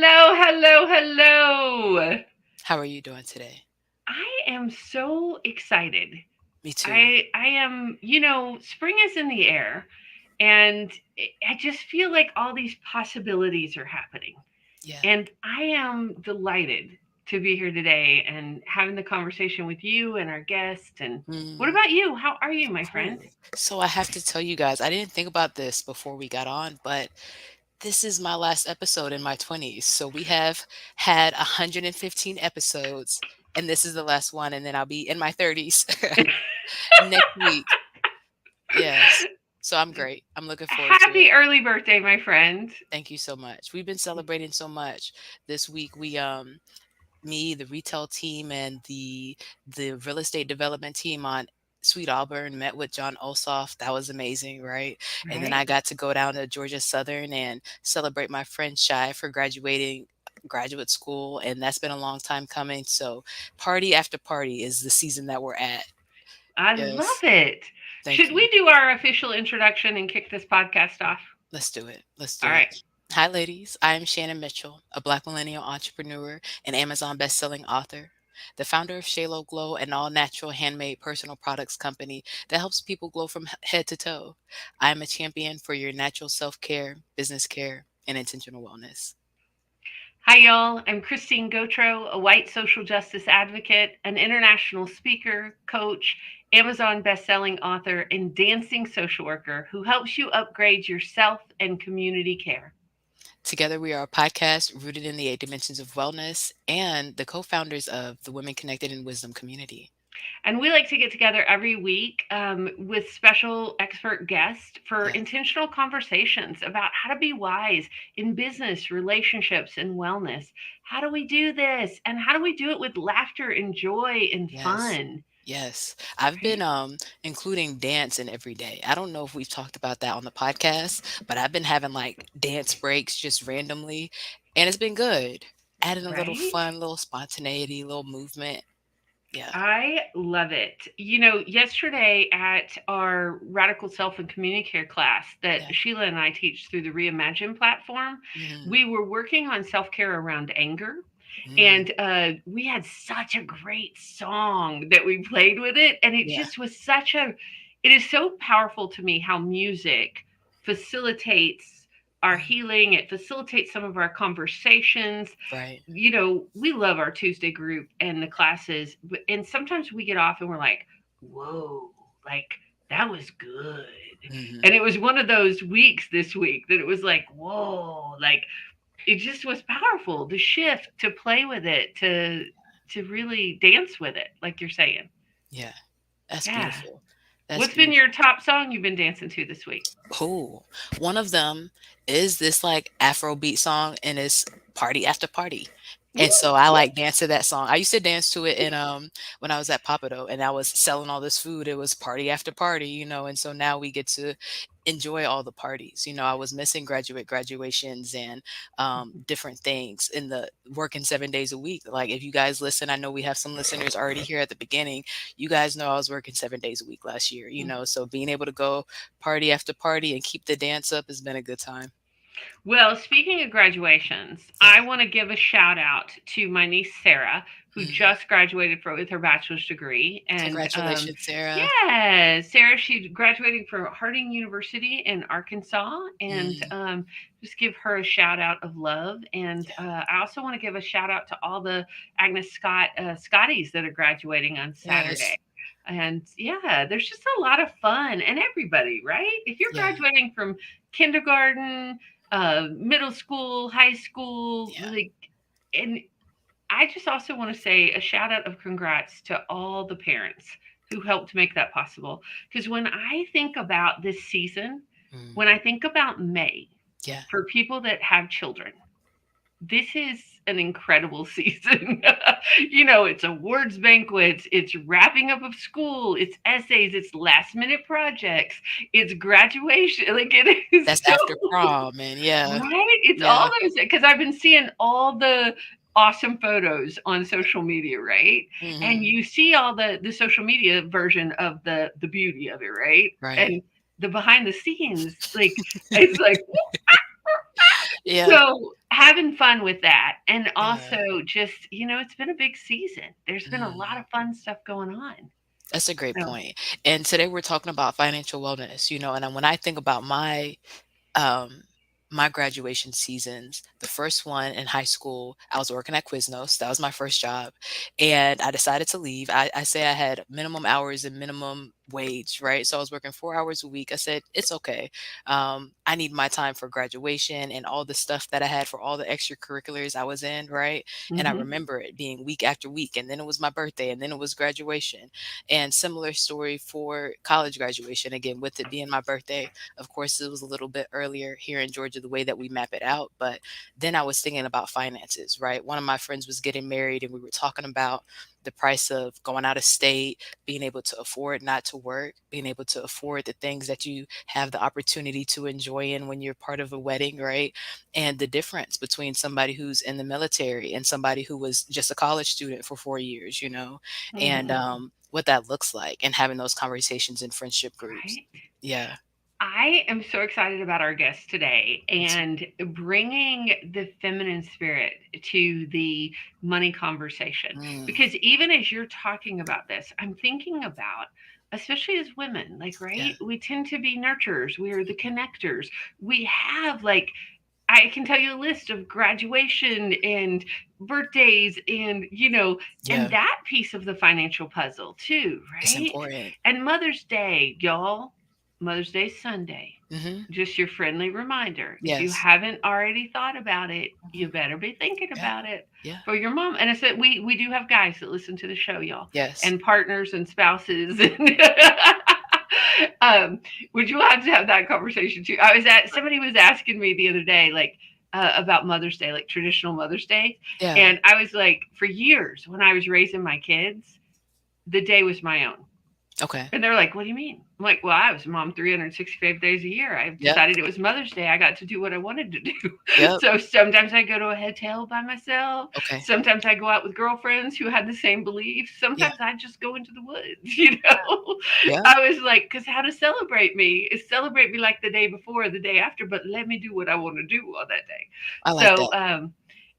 Hello, hello, hello. How are you doing today? I am so excited. Me too. I am, spring is in the air and I just feel like all these possibilities are happening. Yeah. And I am delighted to be here today and having the conversation with you and our guest. And what Mm, about you? How are you, my friend? cool. So I have to tell you guys, I didn't think about this before we got on, but this is my last episode in my 20s. So we have had 115 episodes, and this is the last one, and then I'll be in my 30s next week. Yes. So I'm great. I'm looking forward to Happy it. early birthday, my friend. Thank you so much. We've been celebrating so much. This week me, the retail team, and the real estate development team on Sweet Auburn met with John Ossoff. That was amazing, right? And then Right? I got to go down to Georgia Southern and celebrate my friend Shy for graduating graduate school, and that's been a long time coming. So party after party is the season that we're at. I love Yes. it. Thank Should you. we do our official introduction and kick this podcast off? Let's do it. Let's All do right. it. Hi, ladies. I am Shannon Mitchell, a Black millennial entrepreneur and Amazon best-selling author, the founder of Shalo Glow, an all-natural handmade personal products company that helps people glow from head to toe. I am a champion for your natural self-care, business care, and intentional wellness. Hi, y'all. I'm Christine Gautreaux, a white social justice advocate, an international speaker, coach, Amazon bestselling author, and dancing social worker who helps you upgrade your self and community care. Together, we are a podcast rooted in the 8 dimensions of wellness and the co-founders of the Women Connected in Wisdom community. And we like to get together every week with special expert guests for Yes, intentional conversations about how to be wise in business, relationships, and wellness. How do we do this? And how do we do it with laughter and joy and yes. fun? Yes, I've been Right? including dance in every day. I don't know if we've talked about that on the podcast, but I've been having like dance breaks just randomly, and it's been good. Adding a little Right? fun, little spontaneity, little movement. Yeah, I love it. Yesterday at our Radical Self and Community Care class that yeah. Sheila and I teach through the Reimagine platform, Mm, we were working on self care around anger. mm, And we had such a great song that we played with it. And it yeah, just was it is so powerful to me how music facilitates our mm, healing. It facilitates some of our conversations. right. We love our Tuesday group and the classes, and sometimes we get off and we're like, whoa, like that was good. Hmm. And it was one of those weeks this week that it was like, whoa, like it just was powerful to shift, to play with it, to really dance with it, like you're saying. Yeah, that's Yeah. beautiful. That's What's been your beautiful. top song you've been dancing to this week? Oh, one of them is this like Afrobeat song, and it's Party After Party. And Ooh, so I yeah. like dance to that song. I used to dance to it in when I was at Papado and I was selling all this food. It was party after party, and so now we get to enjoy all the parties. I was missing graduations and different things in the working 7 days a week. Like if you guys listen, I know we have some listeners already here at the beginning. You guys know I was working 7 days a week last year. So being able to go party after party and keep the dance up has been a good time. Well, speaking of graduations, Yeah. I want to give a shout out to my niece Sarah, who Mhm. just graduated with her bachelor's degree. And Congratulations, Sarah. yeah, Sarah, she's graduating from Harding University in Arkansas, and Mm, just give her a shout out of love. And yeah. I also want to give a shout out to all the Agnes Scott Scotties that are graduating on Yes. Saturday. And yeah, there's just a lot of fun, and everybody, right? If you're Yeah. graduating from kindergarten, middle school, high school, Yeah. like, and I just also want to say a shout out of congrats to all the parents who helped make that possible. Because when I think about this season, Mm, when I think about May, yeah. for people that have children, this is an incredible season. It's awards banquets, it's wrapping up of school, it's essays, it's last minute projects, it's graduation. Like it is That's so after prom and yeah. right. It's all Yeah. those because I've been seeing all the awesome photos on social media, right? And Mhm. you see all the social media version of the beauty of it, right? Right. And the behind the scenes, like it's like Yeah, So, having fun with that, and yeah. also just, it's been a big season. There's been a lot Mm. of fun stuff going on. That's a great So point. And today we're talking about financial wellness, and when I think about um, my graduation seasons, the first one in high school, I was working at Quiznos. That was my first job. And I decided to leave. I say I had minimum hours and minimum wage, right? So I was working 4 hours a week. I said, it's okay. I need my time for graduation and all the stuff that I had for all the extracurriculars I was in, right? And I mhm, remember it being week after week. And then it was my birthday and then it was graduation. And similar story for college graduation, again, with it being my birthday. Of course, it was a little bit earlier here in Georgia, the way that we map it out. But then I was thinking about finances, right? One of my friends was getting married, and we were talking about the price of going out of state, being able to afford not to work, being able to afford the things that you have the opportunity to enjoy in when you're part of a wedding, right? And the difference between somebody who's in the military and somebody who was just a college student for 4 years, and mhm, what that looks like, and having those conversations in friendship groups. right? Yeah. I am so excited about our guest today Me too. and bringing the feminine spirit to the money conversation. Mm, Because even as you're talking about this, I'm thinking about, especially as women, like, yeah. right? We tend to be nurturers, we are the connectors. We have, like, I can tell you a list of graduation and birthdays and Yeah. that piece of the financial puzzle too, It's right? important. And Mother's Day, y'all, Mother's Day Sunday. Mhm. Just your friendly reminder. If you Yes. haven't already thought about it, you Mhm. better be thinking Yeah. about it Yeah. for your mom. And I said we do have guys that listen to the show, y'all, Yes. and partners and spouses. And would you like to have that conversation too? I was at somebody was asking me the other day, like about Mother's Day, like traditional Mother's Day, Yeah. and I was like, for years when I was raising my kids, the day was my own. Okay. And they're like, "What do you mean?" I'm like, "Well, I was a mom 365 days a year. I've Yep. decided it was Mother's Day. I got to do what I wanted to do." Yep. So sometimes I go to a hotel by myself. Okay. Sometimes I go out with girlfriends who had the same beliefs. Yeah. Sometimes I just go into the woods. Yep. I was like, because how to celebrate me is celebrate me like the day before or the day after, but let me do what I want to do on that day. I like So that.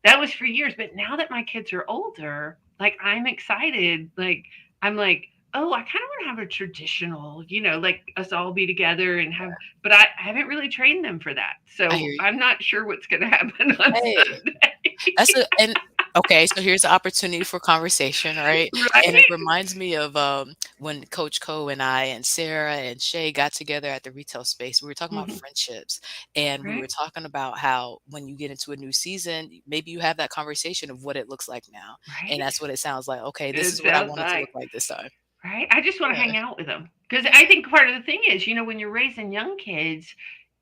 that was for years. But now that my kids are older, like I'm excited. Like I'm like, oh, I kind of want to have a traditional, like us all be together and have, but I haven't really trained them for that. I So hear you. I'm not sure what's going to happen on Hey. Sunday. That's a and okay, so here's the opportunity for conversation, right? And it Right? reminds me of, when Coach Co and I and Sarah and Shay got together at the retail space. We were talking about Hmm. friendships, and we were Right? talking about how when you get into a new season, maybe you have that conversation of what it looks like now, and Right? that's what it sounds like. "Okay, this It is what I sounds want it to like, look like this time." right? I just want to Yeah. hang out with them because I think part of the thing is, when you're raising young kids,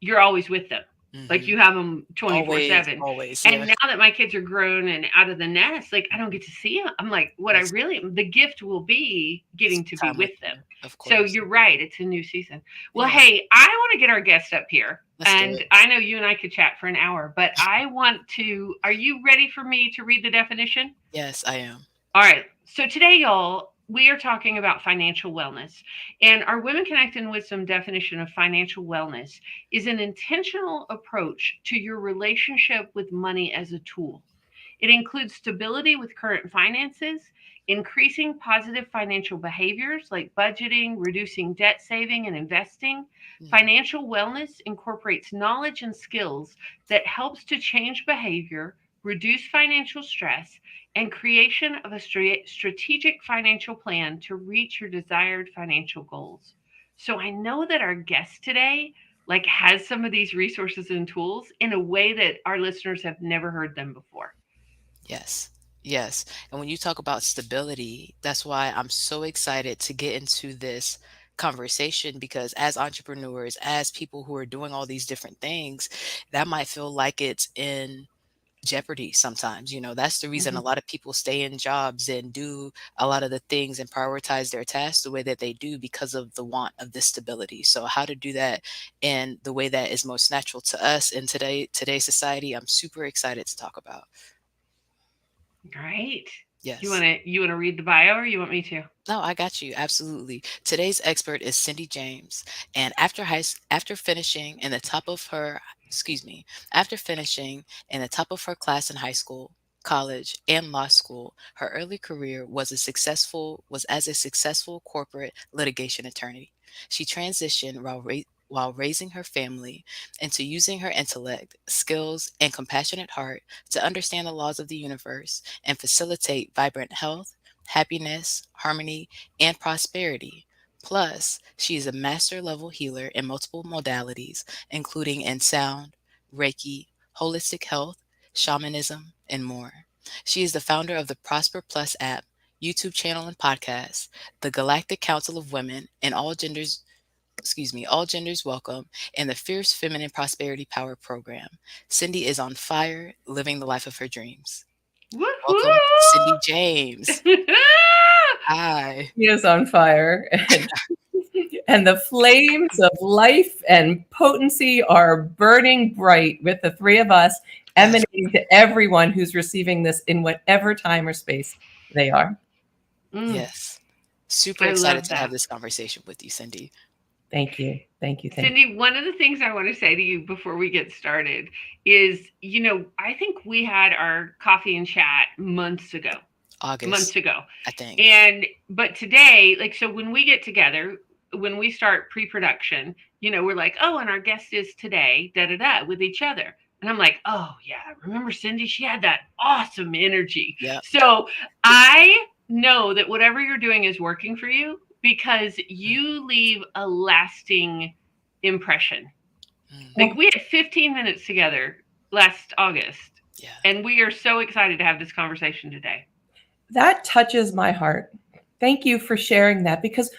you're always with them. Like Mhm. you have them 24 Always, 7. always, And yeah. now that my kids are grown and out of the nest, like I don't get to see them. I'm like, what I Yes. really, the gift will be getting to be Time with with them. them, of So course. you're right. It's a new season. Well, Yeah, hey, I want to get our guest up here. let's do And it. I know you and I could chat for an hour, but I want to. Are you ready for me to read the definition? Yes, I am. All right. So today, y'all, we are talking about financial wellness. And our Women Connect in Wisdom definition of financial wellness is an intentional approach to your relationship with money as a tool. It includes stability with current finances, increasing positive financial behaviors like budgeting, reducing debt saving, and investing. Mhm. Financial wellness incorporates knowledge and skills that helps to change behavior, reduce financial stress, and creation of a strategic financial plan to reach your desired financial goals. So I know that our guest today like has some of these resources and tools in a way that our listeners have never heard them before. Yes. Yes. And when you talk about stability, that's why I'm so excited to get into this conversation, because as entrepreneurs, as people who are doing all these different things, that might feel like it's in jeopardy sometimes. That's the reason a Mhm. lot of people stay in jobs and do a lot of the things and prioritize their tasks the way that they do, because of the want of this stability. So how to do that in the way that is most natural to us in today's society, I'm super excited to talk about. Great. You Yes. wanna you wanna read the bio or you want me to? No, I got you. Absolutely. Today's expert is Cindy James. And after finishing in the top of her excuse me, after finishing in the top of her class in high school, college, and law school, her early career was as a successful corporate litigation attorney. She transitioned while raising her family into using her intellect, skills, and compassionate heart to understand the laws of the universe and facilitate vibrant health, happiness, harmony, and prosperity. Plus, she is a master level healer in multiple modalities, including in sound, Reiki, holistic health, shamanism, and more. She is the founder of the Prosper Plus app, YouTube channel and podcast, the Galactic Council of Women, and all genders welcome, and the Fierce Feminine Prosperity Power program. Cindy is on fire, living the life of her dreams. Welcome, Cindy Woohoo! James. Hi. He is on fire. And the flames of life and potency are burning bright with the three of us, Yes. emanating to everyone who's receiving this in whatever time or space they are. Mm, Yes. Super I excited love to have that. this conversation with you, Cindy. Thank you. Thank you. Thank you. Cindy, one of the things I want to say to you before we get started is, I think we had our coffee and chat months August, ago. I think. But today, like, so when we get together, when we start pre-production, we're like, oh, and our guest is today, da da da, with each other. And I'm like, oh yeah, remember Cindy? She had that awesome energy. Yep. So I know that whatever you're doing is working for you because you leave a lasting impression. Mm, Like we had 15 minutes together last August, yeah. and we are so excited to have this conversation today. That touches my heart. Thank you for sharing that, because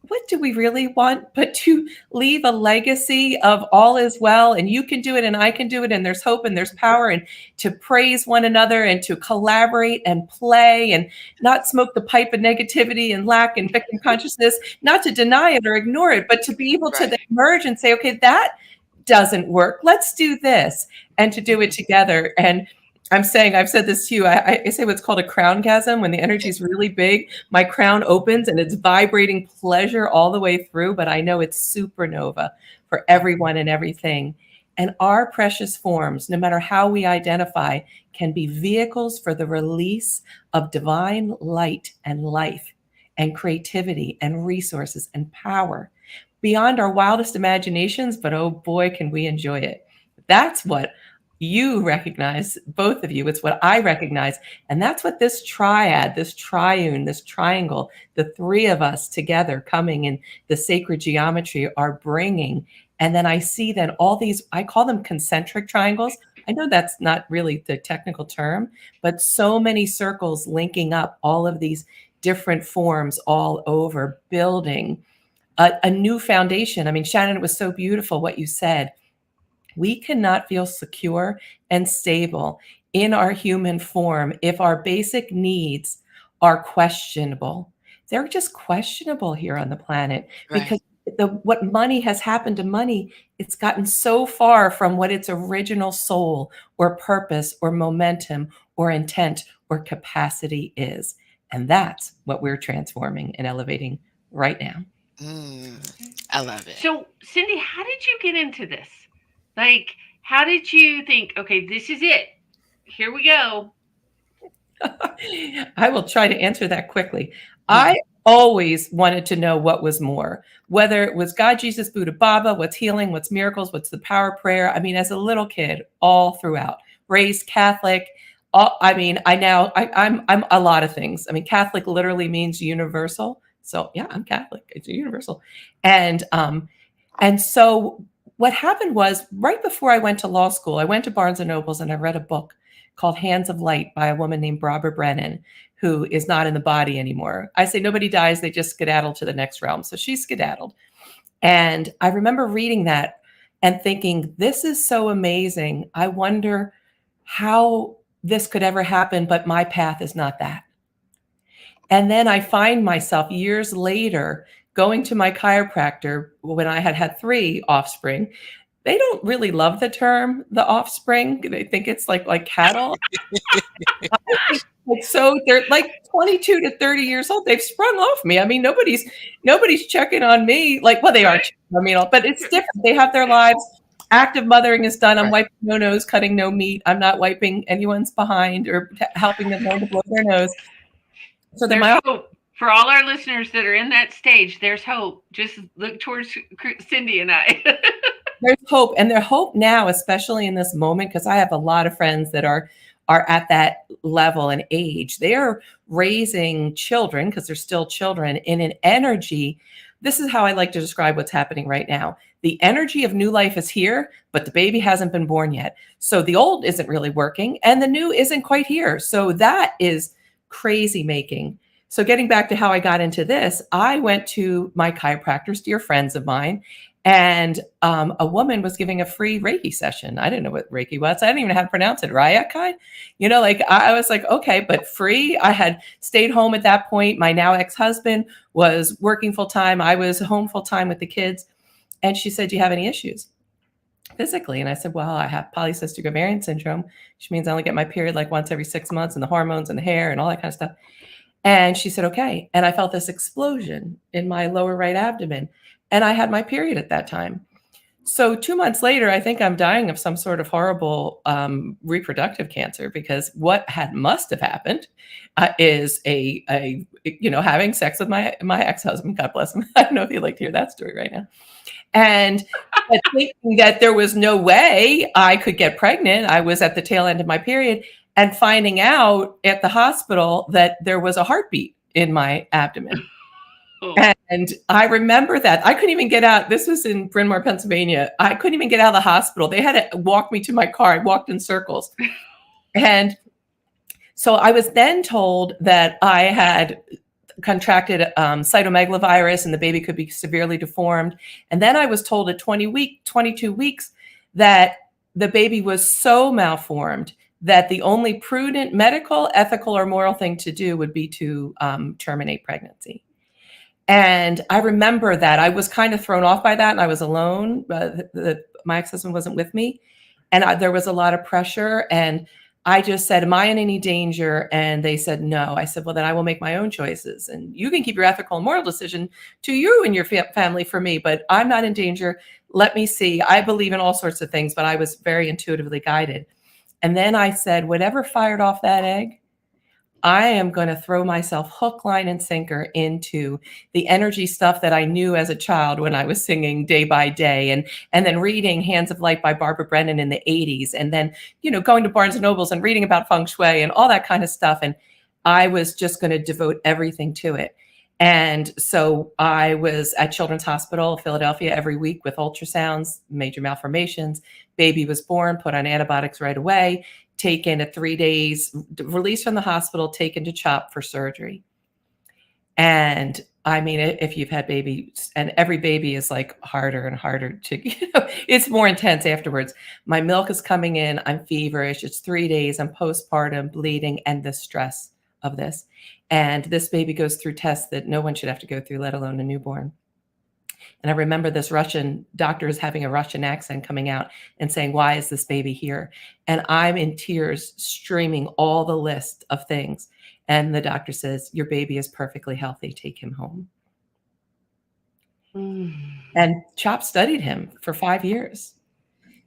what do we really want but to leave a legacy of all is well, and you can do it and I can do it, and there's hope and there's power, and to praise one another and to collaborate and play and not smoke the pipe of negativity and lack and victim consciousness, not to deny it or ignore it, but to be able to then Right. merge and say, okay, that doesn't work. Let's do this, and to do it together. And I'm saying, I've said this to you. I say what's called a crowngasm. When the energy is really big, my crown opens and it's vibrating pleasure all the way through. But I know it's supernova for everyone and everything. And our precious forms, no matter how we identify, can be vehicles for the release of divine light and life and creativity and resources and power beyond our wildest imaginations. But oh boy, can we enjoy it. That's what you recognize, both of you. It's what I recognize. And that's what this triad, this triune, this triangle, the three of us together coming in the sacred geometry are bringing. And then I see that all these, I call them concentric triangles. I know that's not really the technical term, but so many circles linking up all of these different forms all over, building a new foundation. I mean, Shannon, it was so beautiful what you said. We cannot feel secure and stable in our human form if our basic needs are questionable. They're just questionable here on the planet, Right. because what money has happened to money, it's gotten so far from what its original soul or purpose or momentum or intent or capacity is. And that's what we're transforming and elevating right now. Mm, I love it. So, Cindy, how did you get into this? Like, how did you think, okay, this is it? Here we go. I will try to answer that quickly. Hmm. I always wanted to know what was more, whether it was God, Jesus, Buddha, Baba, what's healing, what's miracles, what's the power of prayer. I mean, as a little kid, all throughout, raised Catholic. I mean, I'm a lot of things. I mean, Catholic literally means universal. So yeah, I'm Catholic. It's universal. And so what happened was, right before I went to law school, I went to Barnes and Nobles and I read a book called Hands of Light by a woman named Barbara Brennan, who is not in the body anymore. I say nobody dies, they just skedaddle to the next realm. So she skedaddled. And I remember reading that and thinking, this is so amazing. I wonder how this could ever happen, but my path is not that. And then I find myself years later going to my chiropractor when I had had 3 offspring. They don't really love the term the offspring. They think it's like cattle. I think like, so they're like 22 to 30 years old. They've sprung off me. I mean, nobody's checking on me. Like, well, they are Right? checking on me, but it's different. They have their lives. active mothering is done. I'm Right. wiping no nose, cutting no meat. I'm not wiping anyone's behind or helping them learn to blow their nose. So then There's hope for all our listeners that are in that stage. There's hope. Just look towards Cindy and I. there's hope, and there's hope now, especially in this moment, because I have a lot of friends that are at that level and age. They are raising children, because they're still children, in an energy. This is how I like to describe what's happening right now. The energy of new life is here, but the baby hasn't been born yet. So the old isn't really working, and the new isn't quite here. So that is crazy making. So getting back to how I got into this, I went to my chiropractors, dear friends of mine, and a woman was giving a free Reiki session. I didn't know what Reiki was. I didn't even know how to pronounce it. Ryakai? You know, like I was like, okay, but free. I had stayed home at that point. My now ex-husband was working full time. I was home full time with the kids. And she said, do you have any issues physically? And I said, well, I have polycystic ovarian syndrome, which means I only get my period like once every 6 months, and the hormones and the hair and all that kind of stuff. And she said, okay. And I felt this explosion in my lower right abdomen. And I had my period at that time. So 2 months later, I think I'm dying of some sort of horrible reproductive cancer, because what must have happened is a having sex with my ex-husband. God bless him. I don't know if you'd like to hear that story right now. And thinking that there was no way I could get pregnant. I was at the tail end of my period, and finding out at the hospital that there was a heartbeat in my abdomen. Oh. And I remember that. I couldn't even get out. This was in Bryn Mawr, Pennsylvania. I couldn't even get out of the hospital. They had to walk me to my car. I walked in circles. And so I was then told that I had contracted cytomegalovirus, and the baby could be severely deformed. And then I was told at 22 weeks that the baby was so malformed that the only prudent medical, ethical, or moral thing to do would be to terminate pregnancy. And I remember that I was kind of thrown off by that, and I was alone. My ex-husband wasn't with me, and there was a lot of pressure. And I just said, am I in any danger? And they said, no. I said, well, then I will make my own choices, and you can keep your ethical and moral decision to you and your family for me, but I'm not in danger. Let me see. I believe in all sorts of things, but I was very intuitively guided. And then I said, whatever fired off that egg, I am going to throw myself hook, line, and sinker into the energy stuff that I knew as a child when I was singing Day by Day, and then reading Hands of Light by Barbara Brennan in the 80s, and then, going to Barnes and Nobles and reading about feng shui and all that kind of stuff. And I was just going to devote everything to it. And so I was at Children's Hospital, Philadelphia, every week with ultrasounds, major malformations. Baby was born, put on antibiotics right away, taken at 3 days, released from the hospital, taken to CHOP for surgery. And I mean, if you've had babies, and every baby is like harder and harder to, it's more intense afterwards. My milk is coming in. I'm feverish. It's 3 days. I'm postpartum, bleeding, and the stress of this. And this baby goes through tests that no one should have to go through, let alone a newborn. And I remember this Russian doctor is having a Russian accent coming out and saying, why is this baby here? And I'm in tears, streaming all the list of things. And the doctor says, your baby is perfectly healthy. Take him home. And CHOP studied him for 5 years.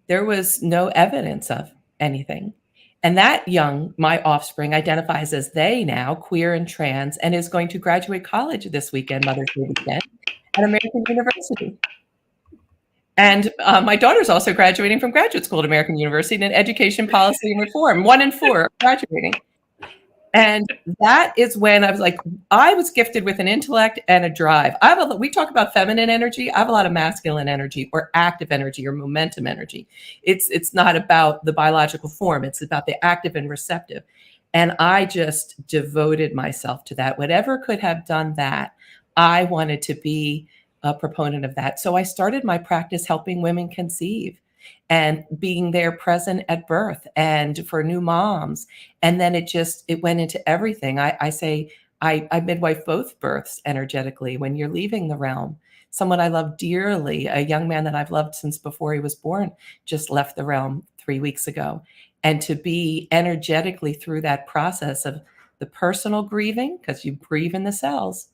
There was no evidence of anything. And that my offspring, identifies as they now, queer and trans, and is going to graduate college this weekend, Mother's Day weekend, at American University. And my daughter's also graduating from graduate school at American University in education policy and reform. 1 in 4 are graduating. And that is when I was like, I was gifted with an intellect and a drive. We talk about feminine energy. I have a lot of masculine energy, or active energy, or momentum energy. It's not about the biological form. It's about the active and receptive. And I just devoted myself to that. Whatever could have done that, I wanted to be a proponent of that. So I started my practice helping women conceive and being there present at birth and for new moms. And then it went into everything. I say I midwife both births energetically. When you're leaving the realm, someone I love dearly, a young man that I've loved since before he was born, just left the realm 3 weeks ago. And to be energetically through that process of the personal grieving, because you grieve in the cells,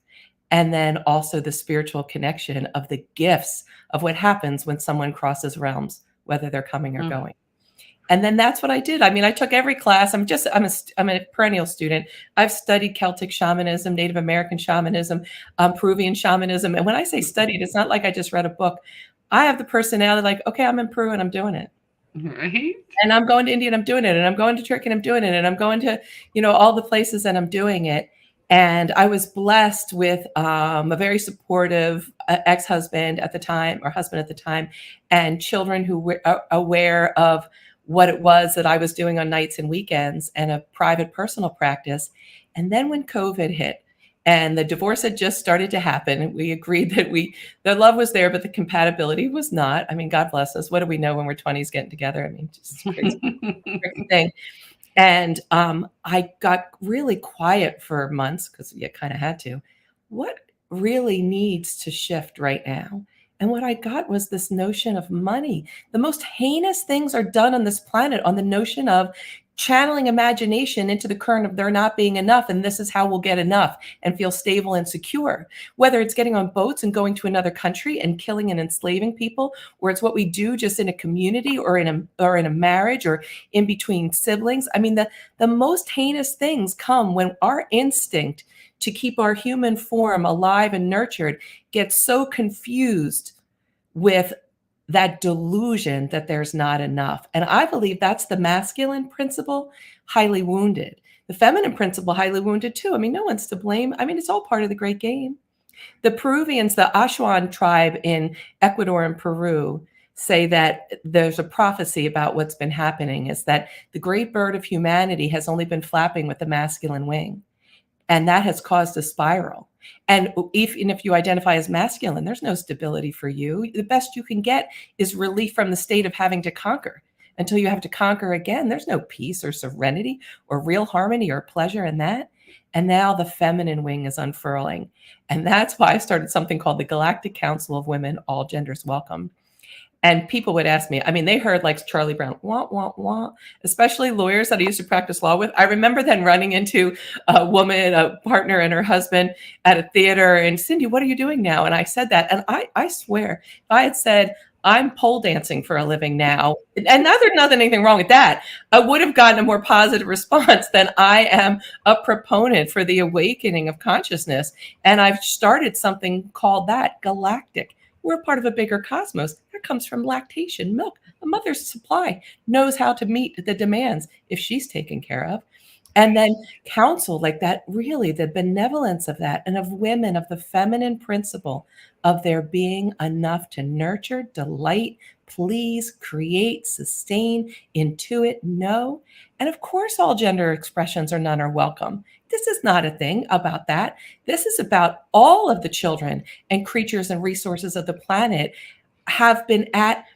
and then also the spiritual connection of the gifts of what happens when someone crosses realms whether they're coming or Mm. going. And then that's what I did. I mean, I took every class. I'm a perennial student. I've studied Celtic shamanism, Native American shamanism, Peruvian shamanism. And when I say studied, it's not like I just read a book. I have the personality like, okay, I'm in Peru and I'm doing it. Right. And I'm going to India and I'm doing it. And I'm going to Turkey and I'm doing it. And I'm going to, all the places and I'm doing it. And I was blessed with a very supportive ex-husband at the time, or husband at the time, and children who were aware of what it was that I was doing on nights and weekends, and a private personal practice. And then when COVID hit and the divorce had just started to happen, we agreed that the love was there, but the compatibility was not. I mean, God bless us. What do we know when we're 20s getting together? I mean, just crazy, crazy thing. And I got really quiet for months because you kind of had to. What really needs to shift right now? And what I got was this notion of money. The most heinous things are done on this planet on the notion of channeling imagination into the current of there not being enough. And this is how we'll get enough and feel stable and secure. Whether it's getting on boats and going to another country and killing and enslaving people, or it's what we do just in a community or in a marriage or in between siblings. I mean, the most heinous things come when our instinct to keep our human form alive and nurtured gets so confused with that delusion that there's not enough. And I believe that's the masculine principle, highly wounded. The feminine principle, highly wounded too. I mean, no one's to blame. I mean, it's all part of the great game. The Peruvians, the Ashuan tribe in Ecuador and Peru, say that there's a prophecy about what's been happening, is that the great bird of humanity has only been flapping with the masculine wing. And that has caused a spiral. And if you identify as masculine, there's no stability for you. The best you can get is relief from the state of having to conquer. Until you have to conquer again, there's no peace or serenity or real harmony or pleasure in that. And now the feminine wing is unfurling. And that's why I started something called the Galactic Council of Women, All Genders Welcome. And people would ask me, I mean, they heard like Charlie Brown, wah, wah, wah, especially lawyers that I used to practice law with. I remember then running into a woman, a partner and her husband at a theater, and Cindy, what are you doing now? And I said that. And I swear, if I had said, I'm pole dancing for a living now, and now there's nothing, anything wrong with that, I would have gotten a more positive response than I am a proponent for the awakening of consciousness. And I've started something called that Galactic. We're part of a bigger cosmos. That comes from lactation, milk. A mother's supply knows how to meet the demands if she's taken care of. And then counsel, like that, really the benevolence of that, and of women, of the feminine principle of there being enough to nurture, delight, please, create, sustain, intuit, know. And of course, all gender expressions or none are welcome. This is not a thing about that. This is about all of the children and creatures and resources of the planet have been at,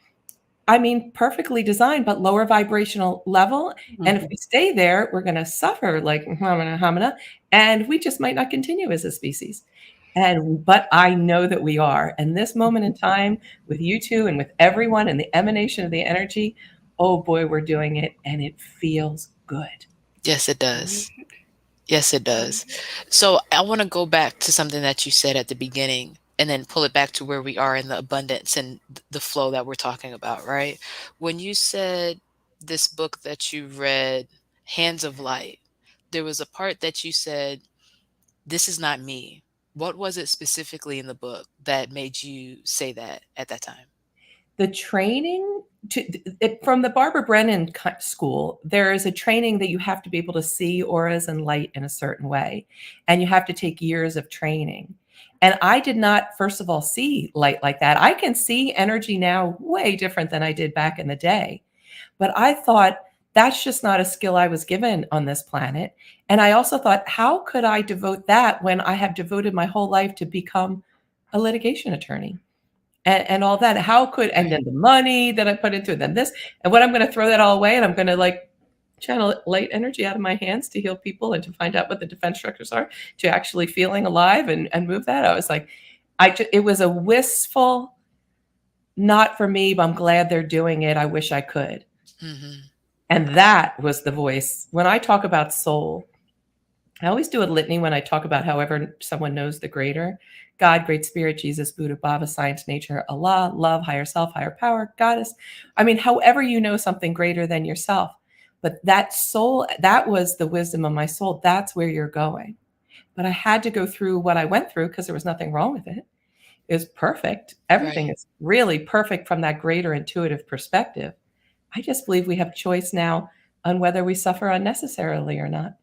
I mean, perfectly designed, but lower vibrational level. Mm-hmm. And if we stay there, we're going to suffer like hamana, and we just might not continue as a species. But I know that we are. And this moment in time with you two and with everyone and the emanation of the energy, oh boy, we're doing it. And it feels good. Yes, it does. Yes, it does. So I want to go back to something that you said at the beginning and then pull it back to where we are in the abundance and the flow that we're talking about, right? When you said this book that you read, Hands of Light, there was a part that you said, this is not me. What was it specifically in the book that made you say that at that time? The training from the Barbara Brennan school, there is a training that you have to be able to see auras and light in a certain way. And you have to take years of training. And I did not, first of all, see light like that. I can see energy now way different than I did back in the day. But I thought that's just not a skill I was given on this planet. And I also thought, how could I devote that when I have devoted my whole life to become a litigation attorney? And all that, and then the money that I put into it, then this, and what I'm going to throw that all away, and I'm going to like channel light energy out of my hands to heal people and to find out what the defense structures are, to actually feeling alive and move that. I was like, it was a wistful, not for me, but I'm glad they're doing it. I wish I could. Mm-hmm. And that was the voice. When I talk about soul, I always do a litany when I talk about however someone knows the greater. God, Great Spirit, Jesus, Buddha, Baba, Science, Nature, Allah, Love, Higher Self, Higher Power, Goddess. I mean, however you know something greater than yourself. But that soul, that was the wisdom of my soul. That's where you're going. But I had to go through what I went through because there was nothing wrong with it. It was perfect. Everything Right. is really perfect from that greater intuitive perspective. I just believe we have choice now on whether we suffer unnecessarily or not.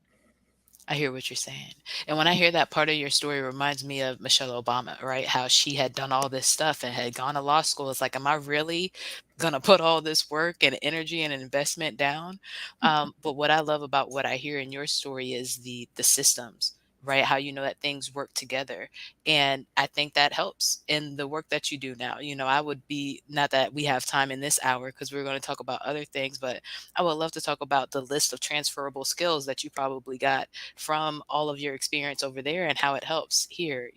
I hear what you're saying. And when I hear that, part of your story reminds me of Michelle Obama, right? How she had done all this stuff and had gone to law school. It's like, am I really gonna put all this work and energy and investment down? But what I love about what I hear in your story is the systems, right? How you know that things work together. And I think that helps in the work that you do now. I would be, not that we have time in this hour because we're going to talk about other things, but I would love to talk about the list of transferable skills that you probably got from all of your experience over there and how it helps here.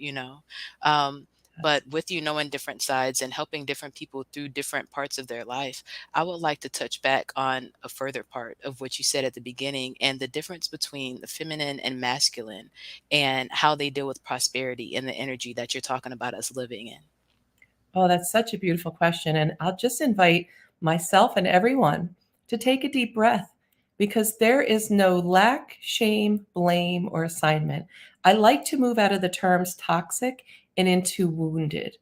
Um, but with you knowing different sides and helping different people through different parts of their life, I would like to touch back on a further part of what you said at the beginning and the difference between the feminine and masculine and how they deal with prosperity and the energy that you're talking about us living in. Oh, that's such a beautiful question. And I'll just invite myself and everyone to take a deep breath because there is no lack, shame, blame, or assignment. I like to move out of the terms toxic and into wounded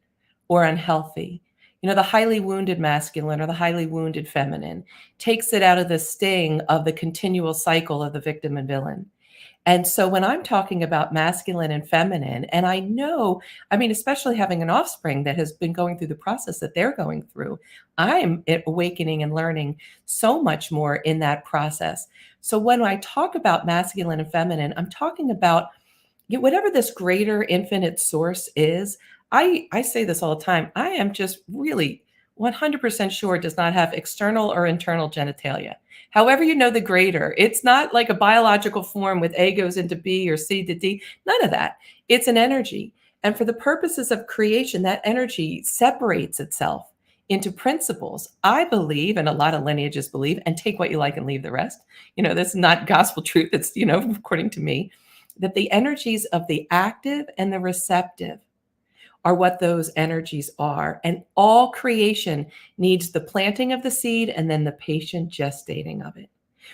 or unhealthy. The highly wounded masculine or the highly wounded feminine takes it out of the sting of the continual cycle of the victim and villain. And so when I'm talking about masculine and feminine, and I know, I mean, especially having an offspring that has been going through the process that they're going through, I'm awakening and learning so much more in that process. So when I talk about masculine and feminine, I'm talking about whatever this greater infinite source is. I say this all the time. I am just really 100% sure it does not have external or internal genitalia. However, you know the greater, it's not like a biological form with A goes into B or C to D. None of that. It's an energy. And for the purposes of creation, that energy separates itself into principles. I believe, and a lot of lineages believe, and take what you like and leave the rest. That's not gospel truth. It's, according to me, that the energies of the active and the receptive are what those energies are. And all creation needs the planting of the seed and then the patient gestating of it.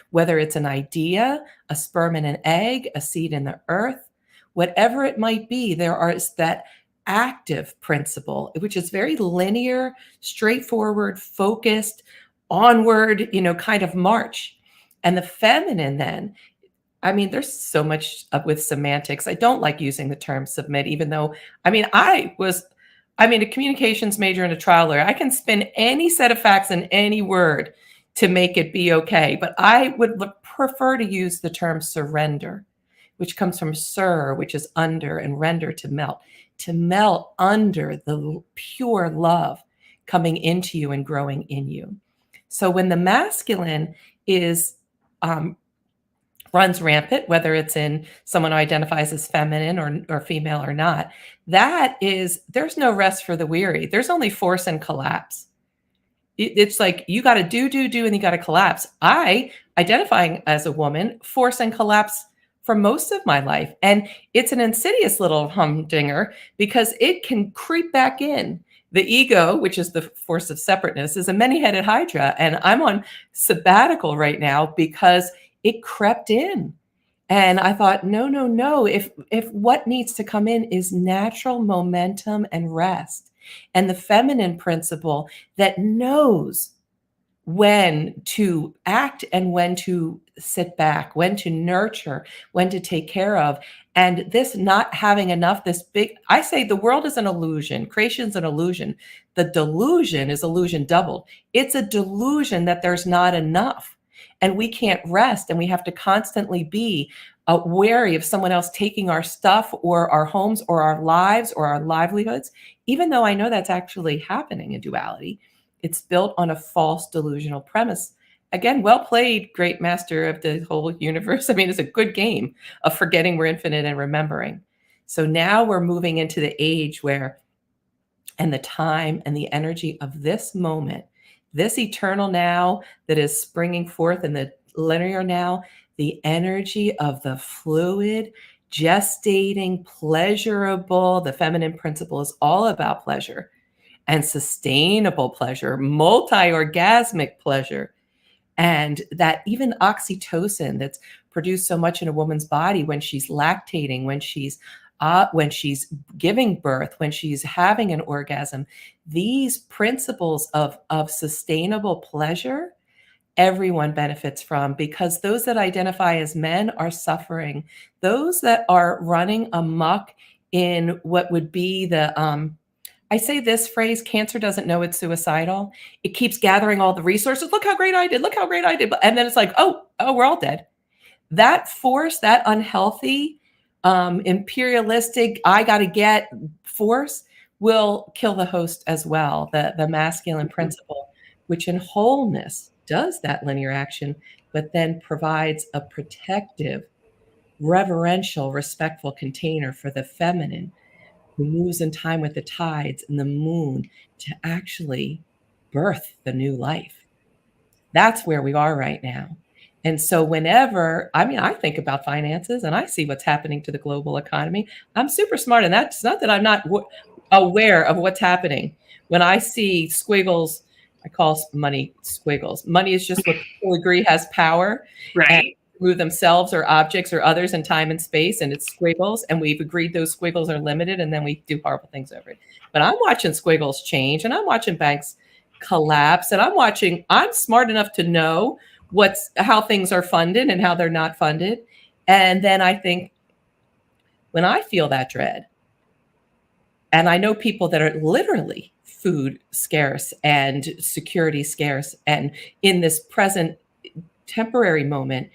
Whether it's an idea, a sperm and an egg, a seed in the earth, whatever it might be, is that active principle, which is very linear, straightforward, focused, onward, kind of march. And the feminine then, I mean, there's so much up with semantics. I don't like using the term submit, even though, a communications major and a trial lawyer. I can spin any set of facts in any word to make it be okay. But I would prefer to use the term surrender, which comes from sur, which is under, and render, to melt under the pure love coming into you and growing in you. So when the masculine is runs rampant, whether it's in someone who identifies as feminine or female or not, there's no rest for the weary. There's only force and collapse. It's like you got to do, and you got to collapse. I, identifying as a woman, force and collapse for most of my life. And it's an insidious little humdinger because it can creep back in. The ego, which is the force of separateness, is a many-headed hydra. And I'm on sabbatical right now because it crept in. And I thought, no. If what needs to come in is natural momentum and rest, and the feminine principle that knows when to act and when to sit back, when to nurture, when to take care of. And this not having enough, I say the world is an illusion. Creation's an illusion. The delusion is illusion doubled. It's a delusion that there's not enough. And we can't rest, and we have to constantly be wary of someone else taking our stuff or our homes or our lives or our livelihoods, even though I know that's actually happening in duality. It's built on a false delusional premise. Again, well played, great master of the whole universe. I mean, it's a good game of forgetting we're infinite and remembering. So now we're moving into the age where, and the time and the energy of this moment, this eternal now that is springing forth in the linear now, the energy of the fluid, gestating, pleasurable. The feminine principle is all about pleasure and sustainable pleasure, multi-orgasmic pleasure. And that even oxytocin that's produced so much in a woman's body when she's lactating, when she's giving birth, when she's having an orgasm, these principles of sustainable pleasure, everyone benefits from, because those that identify as men are suffering. Those that are running amok in what would be the I say this phrase, cancer doesn't know it's suicidal. It keeps gathering all the resources. Look how great I did. Look how great I did. And then it's like, oh, we're all dead. That force, that unhealthy, imperialistic, I got to get force will kill the host as well. The masculine principle, which in wholeness does that linear action, but then provides a protective, reverential, respectful container for the feminine, who moves in time with the tides and the moon to actually birth the new life. That's where we are right now. And so whenever, I think about finances and I see what's happening to the global economy. I'm super smart, and that's not that I'm not aware of what's happening. When I see squiggles, I call money squiggles. Money is just what people agree has power. Right. Move themselves or objects or others in time and space, and it's squiggles, and we've agreed those squiggles are limited, and then we do horrible things over it. But I'm watching squiggles change, and I'm watching banks collapse, and I'm smart enough to know how things are funded and how they're not funded. And then I think, when I feel that dread, and I know people that are literally food scarce and security scarce, and in this present temporary moment,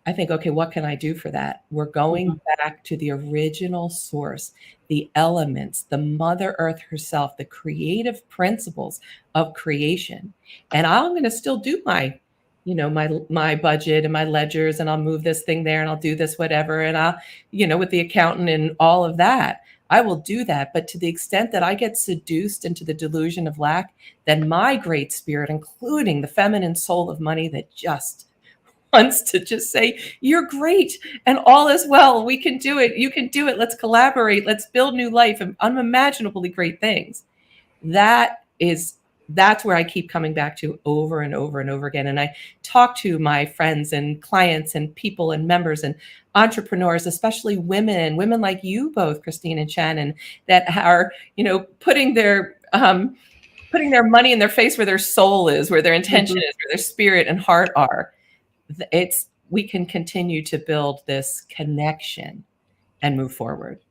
I think, okay, what can I do for that? We're going back to the original source, the elements, the Mother Earth herself, the creative principles of creation. And I'm going to still do my budget and my ledgers, and I'll move this thing there, and I'll do this, whatever. And I'll, with the accountant and all of that, I will do that. But to the extent that I get seduced into the delusion of lack, then my great spirit, including the feminine soul of money that just wants to just say, you're great and all is well. We can do it. You can do it. Let's collaborate. Let's build new life and unimaginably great things. That's where I keep coming back to over and over and over again. And I talk to my friends and clients and people and members and entrepreneurs, especially women like you both, Christine and Shannon, that are, putting their money in their face where their soul is, where their intention is, where their spirit and heart are. We can continue to build this connection and move forward.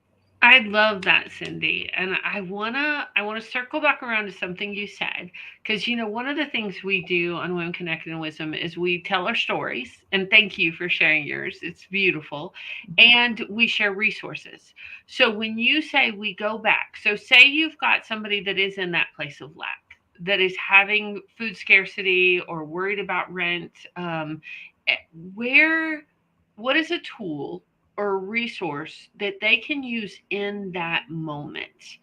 I love that, Cindy. And I wanna circle back around to something you said, because one of the things we do on Women Connected in Wisdom is we tell our stories, and thank you for sharing yours. It's beautiful. And we share resources. So when you say we go back, so say you've got somebody that is in that place of lack, that is having food scarcity or worried about rent, what is a tool or a resource that they can use in that moment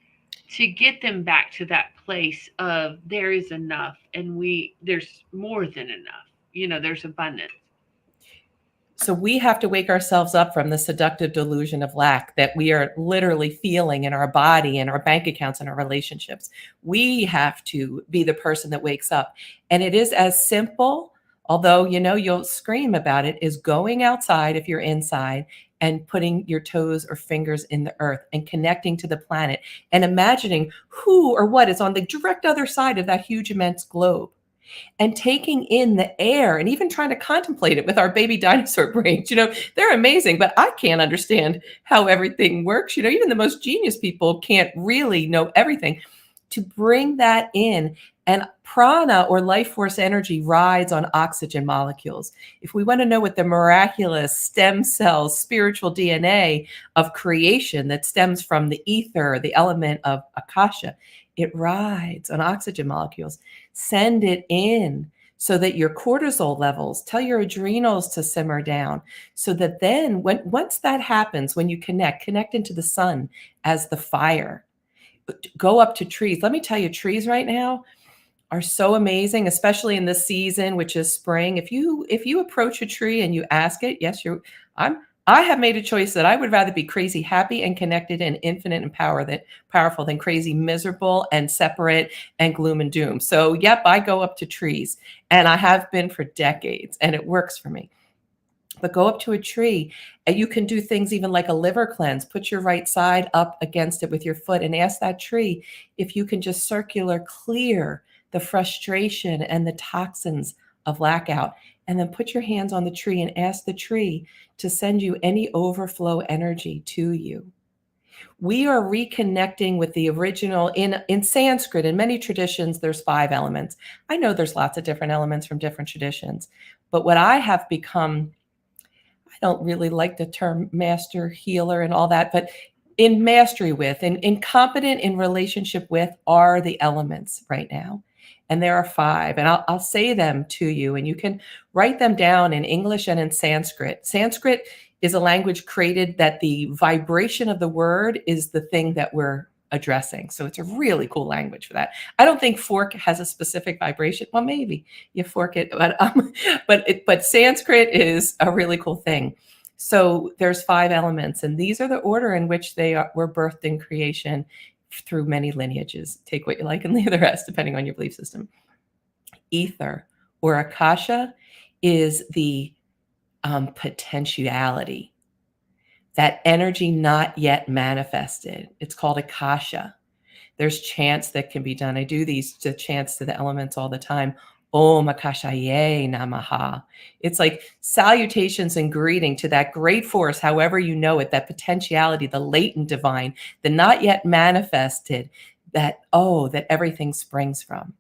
to get them back to that place of there is enough, and there's more than enough, there's abundance. So we have to wake ourselves up from the seductive delusion of lack that we are literally feeling in our body and our bank accounts and our relationships. We have to be the person that wakes up. And it is as simple, although, you'll scream about it, is going outside if you're inside and putting your toes or fingers in the earth and connecting to the planet and imagining who or what is on the direct other side of that huge, immense globe, and taking in the air and even trying to contemplate it with our baby dinosaur brains. They're amazing, but I can't understand how everything works. Even the most genius people can't really know everything. To bring that in, and prana or life force energy rides on oxygen molecules. If we want to know what the miraculous stem cells, spiritual DNA of creation that stems from the ether, the element of akasha, it rides on oxygen molecules. Send it in so that your cortisol levels, tell your adrenals to simmer down, so that then once that happens, when you connect into the sun as the fire, go up to trees. Let me tell you, trees right now are so amazing, especially in this season, which is spring. If you approach a tree and you ask it, yes, I have made a choice that I would rather be crazy happy and connected and infinite and powerful than crazy miserable and separate and gloom and doom. So yep, I go up to trees, and I have been for decades, and it works for me. But go up to a tree, and you can do things even like a liver cleanse. Put your right side up against it with your foot and ask that tree if you can just circular clear the frustration and the toxins of lack out. And then put your hands on the tree and ask the tree to send you any overflow energy to you. We are reconnecting with the original in Sanskrit. In many traditions, there's 5 elements. I know there's lots of different elements from different traditions, but what I have become, I don't really like the term master healer and all that, but in mastery with, in competent in relationship with are the elements right now. And there are 5, and I'll say them to you, and you can write them down in English and in Sanskrit. Sanskrit is a language created that the vibration of the word is the thing that we're addressing. So it's a really cool language for that. I don't think fork has a specific vibration. Well, maybe you fork it, but Sanskrit is a really cool thing. So there's 5 elements, and these are the order in which were birthed in creation through many lineages. Take what you like and leave the rest, depending on your belief system. Ether or Akasha is the potentiality, that energy not yet manifested. It's called Akasha. There's chants that can be done. I do these chants to the elements all the time. Om Akashaye Namaha. It's like salutations and greeting to that great force, however you know it, that potentiality, the latent divine, the not yet manifested, that everything springs from.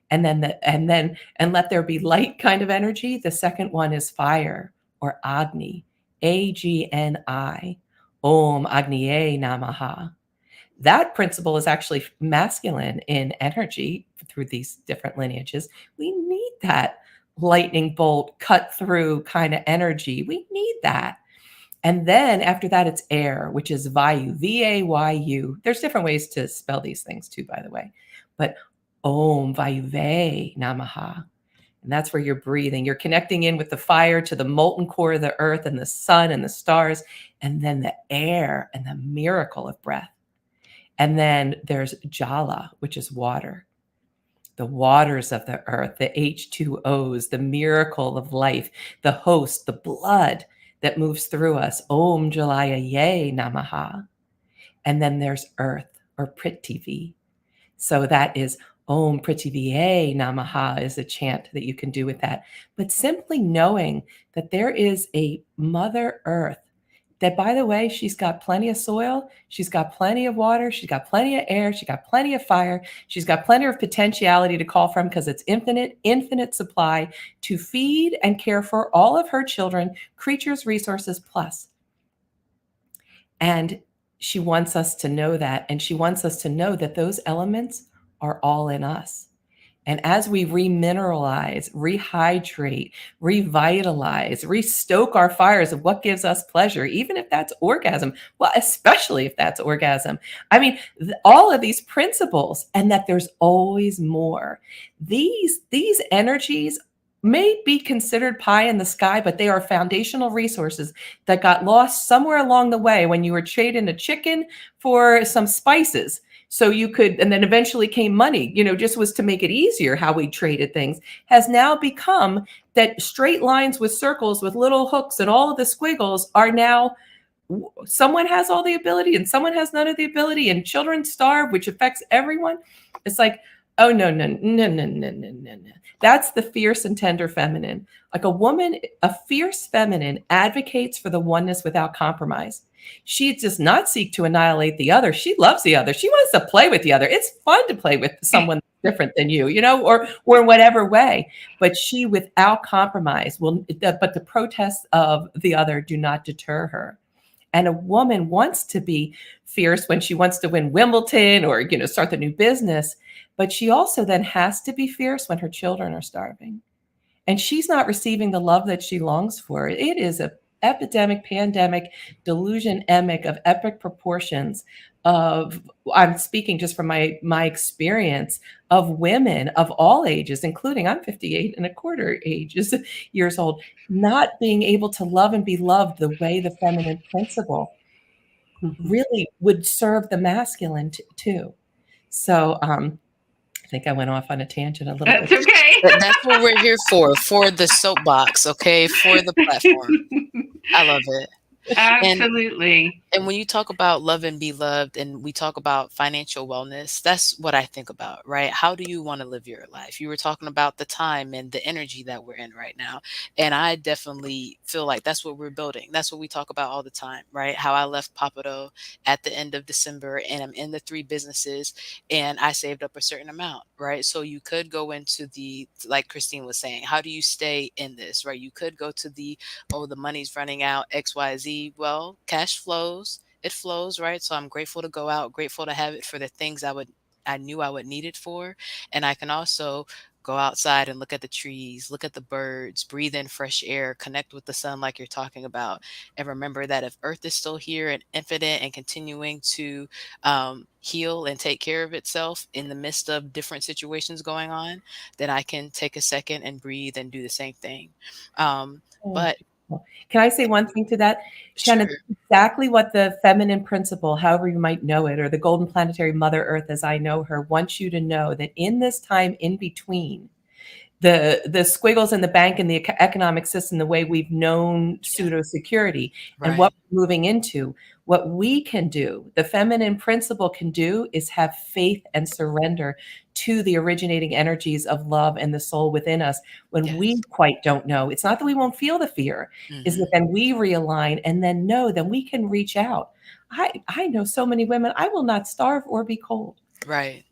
And let there be light kind of energy. The second one is fire or Agni, Agni. Om Agniye Namaha. That principle is actually masculine in energy through these different lineages. We need that lightning bolt cut through kind of energy. We need that. And then after that, it's air, which is Vayu, Vayu. There's different ways to spell these things too, by the way. But Om Vayuve Namaha. And that's where you're breathing. You're connecting in with the fire to the molten core of the earth and the sun and the stars, and then the air and the miracle of breath. And then there's Jala, which is water, the waters of the earth, the H2Os, the miracle of life, the host, the blood that moves through us. Om Jalaya Ye Namaha. And then there's earth or Prithvi. So that is Om Prithviye Namaha is a chant that you can do with that. But simply knowing that there is a Mother Earth, that, by the way, she's got plenty of soil, she's got plenty of water, she's got plenty of air, she's got plenty of fire, she's got plenty of potentiality to call from because it's infinite supply to feed and care for all of her children, creatures, resources, plus. And she wants us to know that, and she wants us to know that those elements are all in us. And as we remineralize, rehydrate, revitalize, restoke our fires of what gives us pleasure, even if that's orgasm, well, especially if that's orgasm. I mean, all of these principles, and that there's always more. These energies may be considered pie in the sky, but they are foundational resources that got lost somewhere along the way when you were trading a chicken for some spices. So you could, and then eventually came money, just was to make it easier how we traded things, has now become that straight lines with circles with little hooks and all of the squiggles are now, someone has all the ability and someone has none of the ability, and children starve, which affects everyone. It's like, oh, no. That's the fierce and tender feminine. Like a fierce feminine advocates for the oneness without compromise. She does not seek to annihilate the other. She loves the other. She wants to play with the other. It's fun to play with someone different than you, or in whatever way. But she, without compromise, but the protests of the other do not deter her. And a woman wants to be fierce when she wants to win Wimbledon or, start the new business. But she also then has to be fierce when her children are starving. And she's not receiving the love that she longs for. It is an epidemic, pandemic, delusion emic of epic proportions of, I'm speaking just from my experience, of women of all ages, including I'm 58 and a quarter ages years old, not being able to love and be loved the way the feminine principle Mhm. really would serve the masculine too. So I think I went off on a tangent a little bit. That's okay. That's what we're here for the soapbox, okay? For the platform. I love it. And Absolutely. And when you talk about love and be loved, and we talk about financial wellness, that's what I think about, right? How do you want to live your life? You were talking about the time and the energy that we're in right now. And I definitely feel like that's what we're building. That's what we talk about all the time, right? How I left Papado at the end of December and I'm in the three businesses and I saved up a certain amount, right? So you could go into the, like Christine was saying, how do you stay in this, right? You could go to the, oh, the money's running out, XYZ. Well, cash flows, it flows, right? So I'm grateful to go out, grateful to have it for the things I knew I would need it for. And I can also go outside and look at the trees, look at the birds, breathe in fresh air, connect with the sun like you're talking about, and remember that if Earth is still here and infinite and continuing to heal and take care of itself in the midst of different situations going on, then I can take a second and breathe and do the same thing. Um, Oh, but beautiful. Can I say one thing to that? Shannon, sure, exactly what the feminine principle, however you might know it, or the golden planetary Mother Earth as I know her, wants you to know that in this time in between, the squiggles in the bank and the economic system, the way we've known yeah, pseudo security, and what right, we're moving into, what we can do, the feminine principle can do, is have faith and surrender to the originating energies of love and the soul within us when we yes, quite don't know. It's not that we won't feel the fear, is that hmm, then we realign and then know, then we can reach out. I know so many women, I will not starve or be cold. right,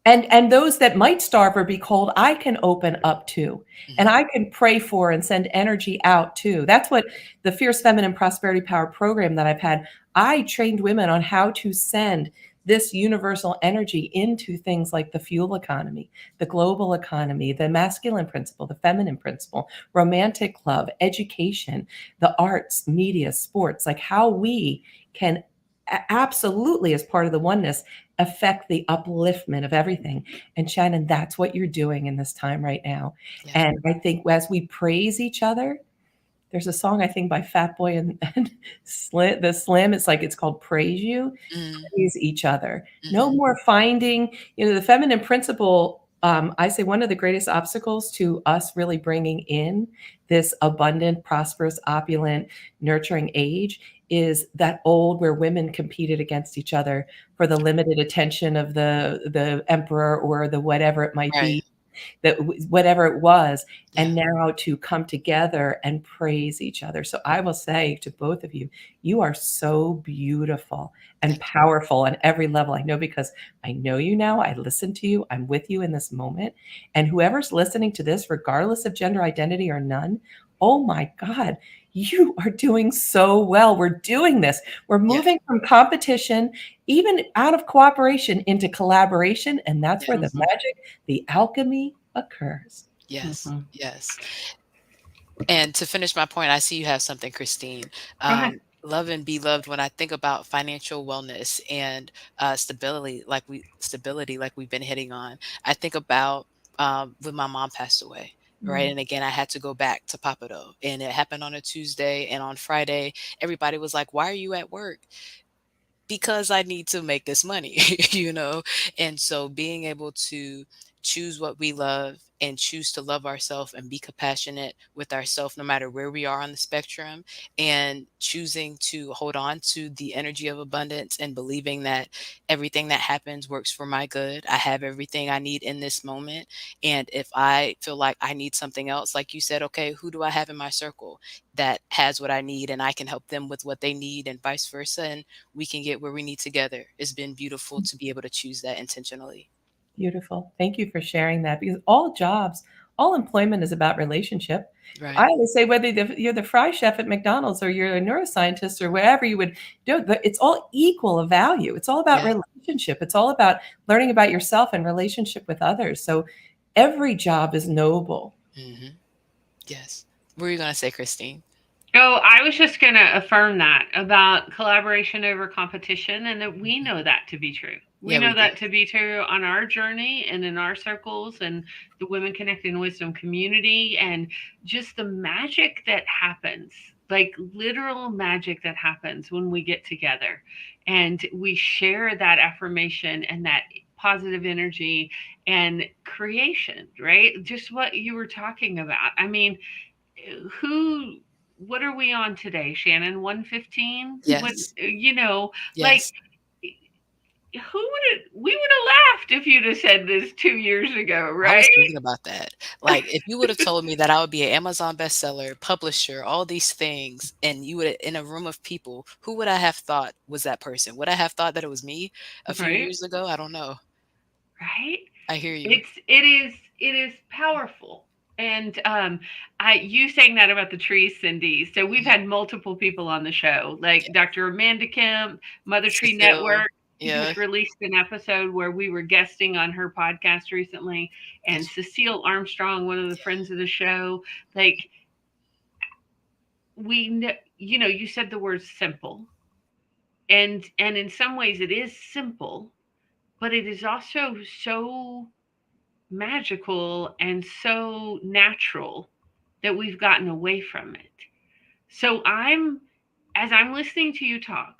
And those that might starve or be cold, I can open up to, and hmm, I can pray for and send energy out too. That's what the Fierce Feminine Prosperity Power program that I've had. I trained women on how to send this universal energy into things like the fuel economy, the global economy, the masculine principle, the feminine principle, romantic love, education, the arts, media, sports, like how we can absolutely, as part of the oneness, affect the upliftment of everything. And Shannon, that's what you're doing in this time right now. yeah, And I think as we praise each other, there's a song I think by Fat Boy and Slim. It's like it's called "Praise You." mm, Praise each other. No hmm, more finding. The feminine principle. I say one of the greatest obstacles to us really bringing in this abundant, prosperous, opulent, nurturing age is that old where women competed against each other for the limited attention of the emperor or the whatever it might right, be, that whatever it was, yeah, and now to come together and praise each other. So I will say to both of you, you are so beautiful and thank powerful on every level. I know because I know you now. I listen to you. I'm with you in this moment. And whoever's listening to this, regardless of gender identity or none, oh my God, you are doing so well. We're doing this. We're you. Yeah, moving from competition, even out of cooperation, into collaboration. And that's where the yes, Mhm. magic, the alchemy occurs. yes, Mhm. yes. And to finish my point, I see you have something, Christine. Go ahead. Love and be loved. When I think about financial wellness and stability, like we've been hitting on, I think about when my mom passed away. Right. Mm. And again, I had to go back to Papado and it happened on a Tuesday. And on Friday, everybody was like, why are you at work? Because I need to make this money, you know? And so being able to choose what we love and choose to love ourselves and be compassionate with ourselves no matter where we are on the spectrum, and choosing to hold on to the energy of abundance and believing that everything that happens works for my good. I have everything I need in this moment. And if I feel like I need something else, like you said, okay, who do I have in my circle that has what I need and I can help them with what they need and vice versa? And we can get where we need together. It's been beautiful to be able to choose that intentionally. Beautiful. Thank you for sharing that because all jobs, all employment is about relationship. I Right. always say whether you're the fry chef at McDonald's or you're a neuroscientist or wherever you would do it, it's all equal of value. It's all about Yeah. relationship. It's all about learning about yourself and relationship with others. So every job is noble. Hmm. Yes. What were you going to say, Christine? Oh, I was just going to affirm that about collaboration over competition, and that we Mhm. know that to be true. We Yeah, we know do. that to be true on our journey and in our circles and the Women Connected in Wisdom community, and just the magic that happens, like literal magic that happens when we get together and we share that affirmation and that positive energy and creation, right? Just what you were talking about. I mean, who what are we on today, Shannon? 115? What, Yes. like, Yes. who would have we would have laughed if you'd have said this 2 years ago, I right? was thinking about that. Like, if you would have told me that I would be an Amazon bestseller, publisher, all these things, and you would in a room of people, who would I have thought was that person? Would I have thought that it was me a few Right? years ago? I don't know. Right? I hear you. It is powerful. And I you saying that about the trees, Cindy. So we've Mhm. had multiple people on the show, like Yeah. Dr. Amanda Kemp, Mother Tree Cecile. Network Yeah. has released an episode where we were guesting on her podcast recently, and That's Cecile Armstrong, one of the yeah. friends of the show. Like, you said the word simple, and in some ways it is simple, but it is also so magical and so natural that we've gotten away from it. So as I'm listening to you talk,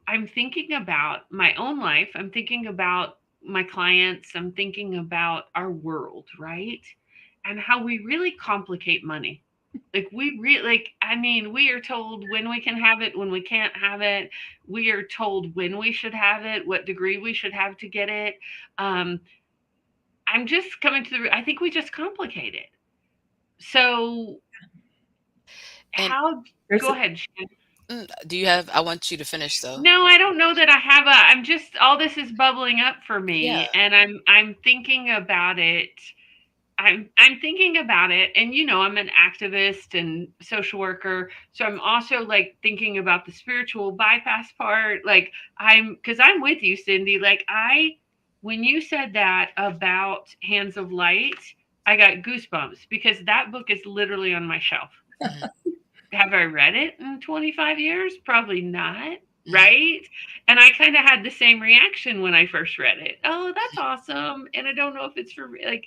I'm thinking about my own life. I'm thinking about my clients. I'm thinking about our world, right? And how we really complicate money. Like, I mean, we are told when we can have it, when we can't have it. We are told when we should have it, what degree we should have to get it. Um, I'm just coming to I think we just complicate it. So And how There's go ahead, Shannon. do you have I want you to finish though. No, I don't know that I have I'm just all this is bubbling up for Yeah. me, and I'm thinking about it. I'm thinking about it, and I'm an activist and social worker, so I'm also like thinking about the spiritual bypass part. Like, I'm with you, Cindy. Like, when you said that about Hands of Light, I got goosebumps because that book is literally on my shelf. Mhm. Have I read it in 25 years? Probably not, Mhm. right? And I kind of had the same reaction when I first read it. Oh, that's awesome. And I don't know if it's for like,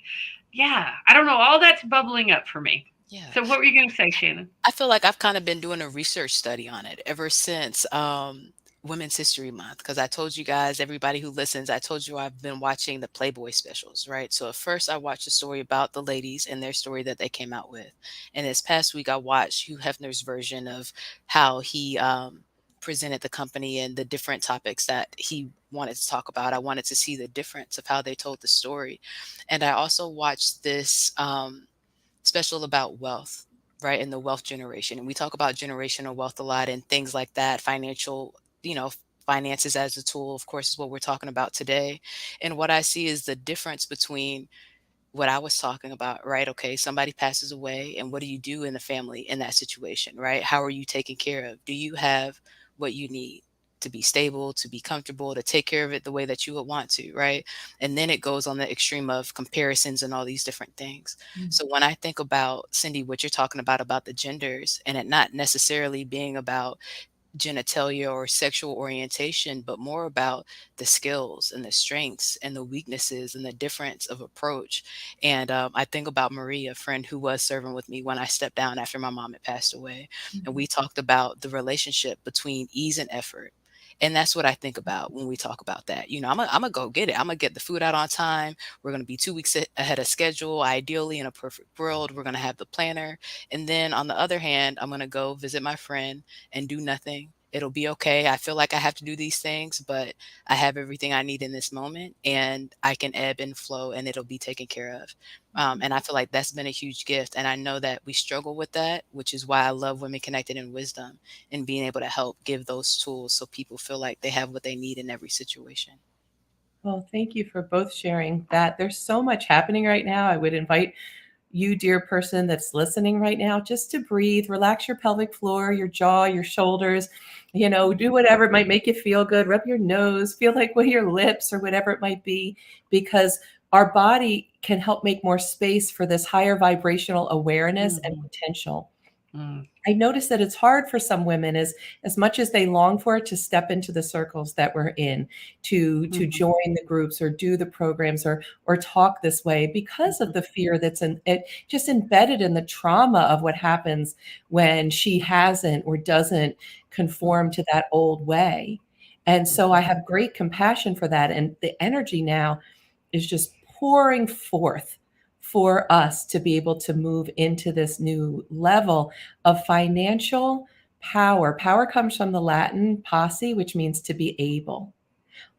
yeah, I don't know. All that's bubbling up for me. Yeah. So what were you going to say, Shannon? I feel like I've kind of been doing a research study on it ever since Women's History Month. Because I told you guys, everybody who listens, I told you I've been watching the Playboy specials, right? So at first, I watched a story about the ladies and their story that they came out with. And this past week, I watched Hugh Hefner's version of how he presented the company and the different topics that he wanted to talk about. I wanted to see the difference of how they told the story. And I also watched this. Special about wealth, right? And the wealth generation. And we talk about generational wealth a lot and things like that. You know, finances as a tool, of course, is what we're talking about today. And what I see is the difference between what I was talking about, right? Okay, somebody passes away, and what do you do in the family in that situation, right? How are you taken care of? Do you have what you need to be stable, to be comfortable, to take care of it the way that you would want to, right? And then it goes on the extreme of comparisons and all these different things. So when I think about, Cindy, what you're talking about the genders, and it not necessarily being about genitalia or sexual orientation, but more about the skills and the strengths and the weaknesses and the difference of approach. And I think about Marie, a friend who was serving with me when I stepped down after my mom had passed away. And we talked about the relationship between ease and effort. And that's what I think about when we talk about that. I'm gonna go get it. I'm gonna get the food out on time. We're gonna be 2 weeks ahead of schedule. Ideally, in a perfect world, we're gonna have the planner. And then on the other hand, I'm gonna go visit my friend and do nothing. It'll be okay. I feel like I have to do these things, but I have everything I need in this moment and I can ebb and flow and it'll be taken care of. And I feel like that's been a huge gift. And I know that we struggle with that, which is why I love Women Connected in Wisdom and being able to help give those tools so people feel like they have what they need in every situation. Well, thank you for both sharing that. There's so much happening right now. I would invite you, dear person that's listening right now, just to breathe, relax your pelvic floor, your jaw, your shoulders, do whatever might make you feel good, rub your nose, feel like with your lips or whatever it might be, because our body can help make more space for this higher vibrational awareness and Mhm. potential. Mm. I notice that it's hard for some women as much as they long for it to step into the circles that we're in, to Mhm. join the groups or do the programs or talk this way because of Mhm. the fear that's in it, just embedded in the trauma of what happens when she hasn't or doesn't conform to that old way. And so I Mhm. have great compassion for that. And the energy now is just pouring forth for us to be able to move into this new level of financial power. Power comes from the Latin posse, which means to be able.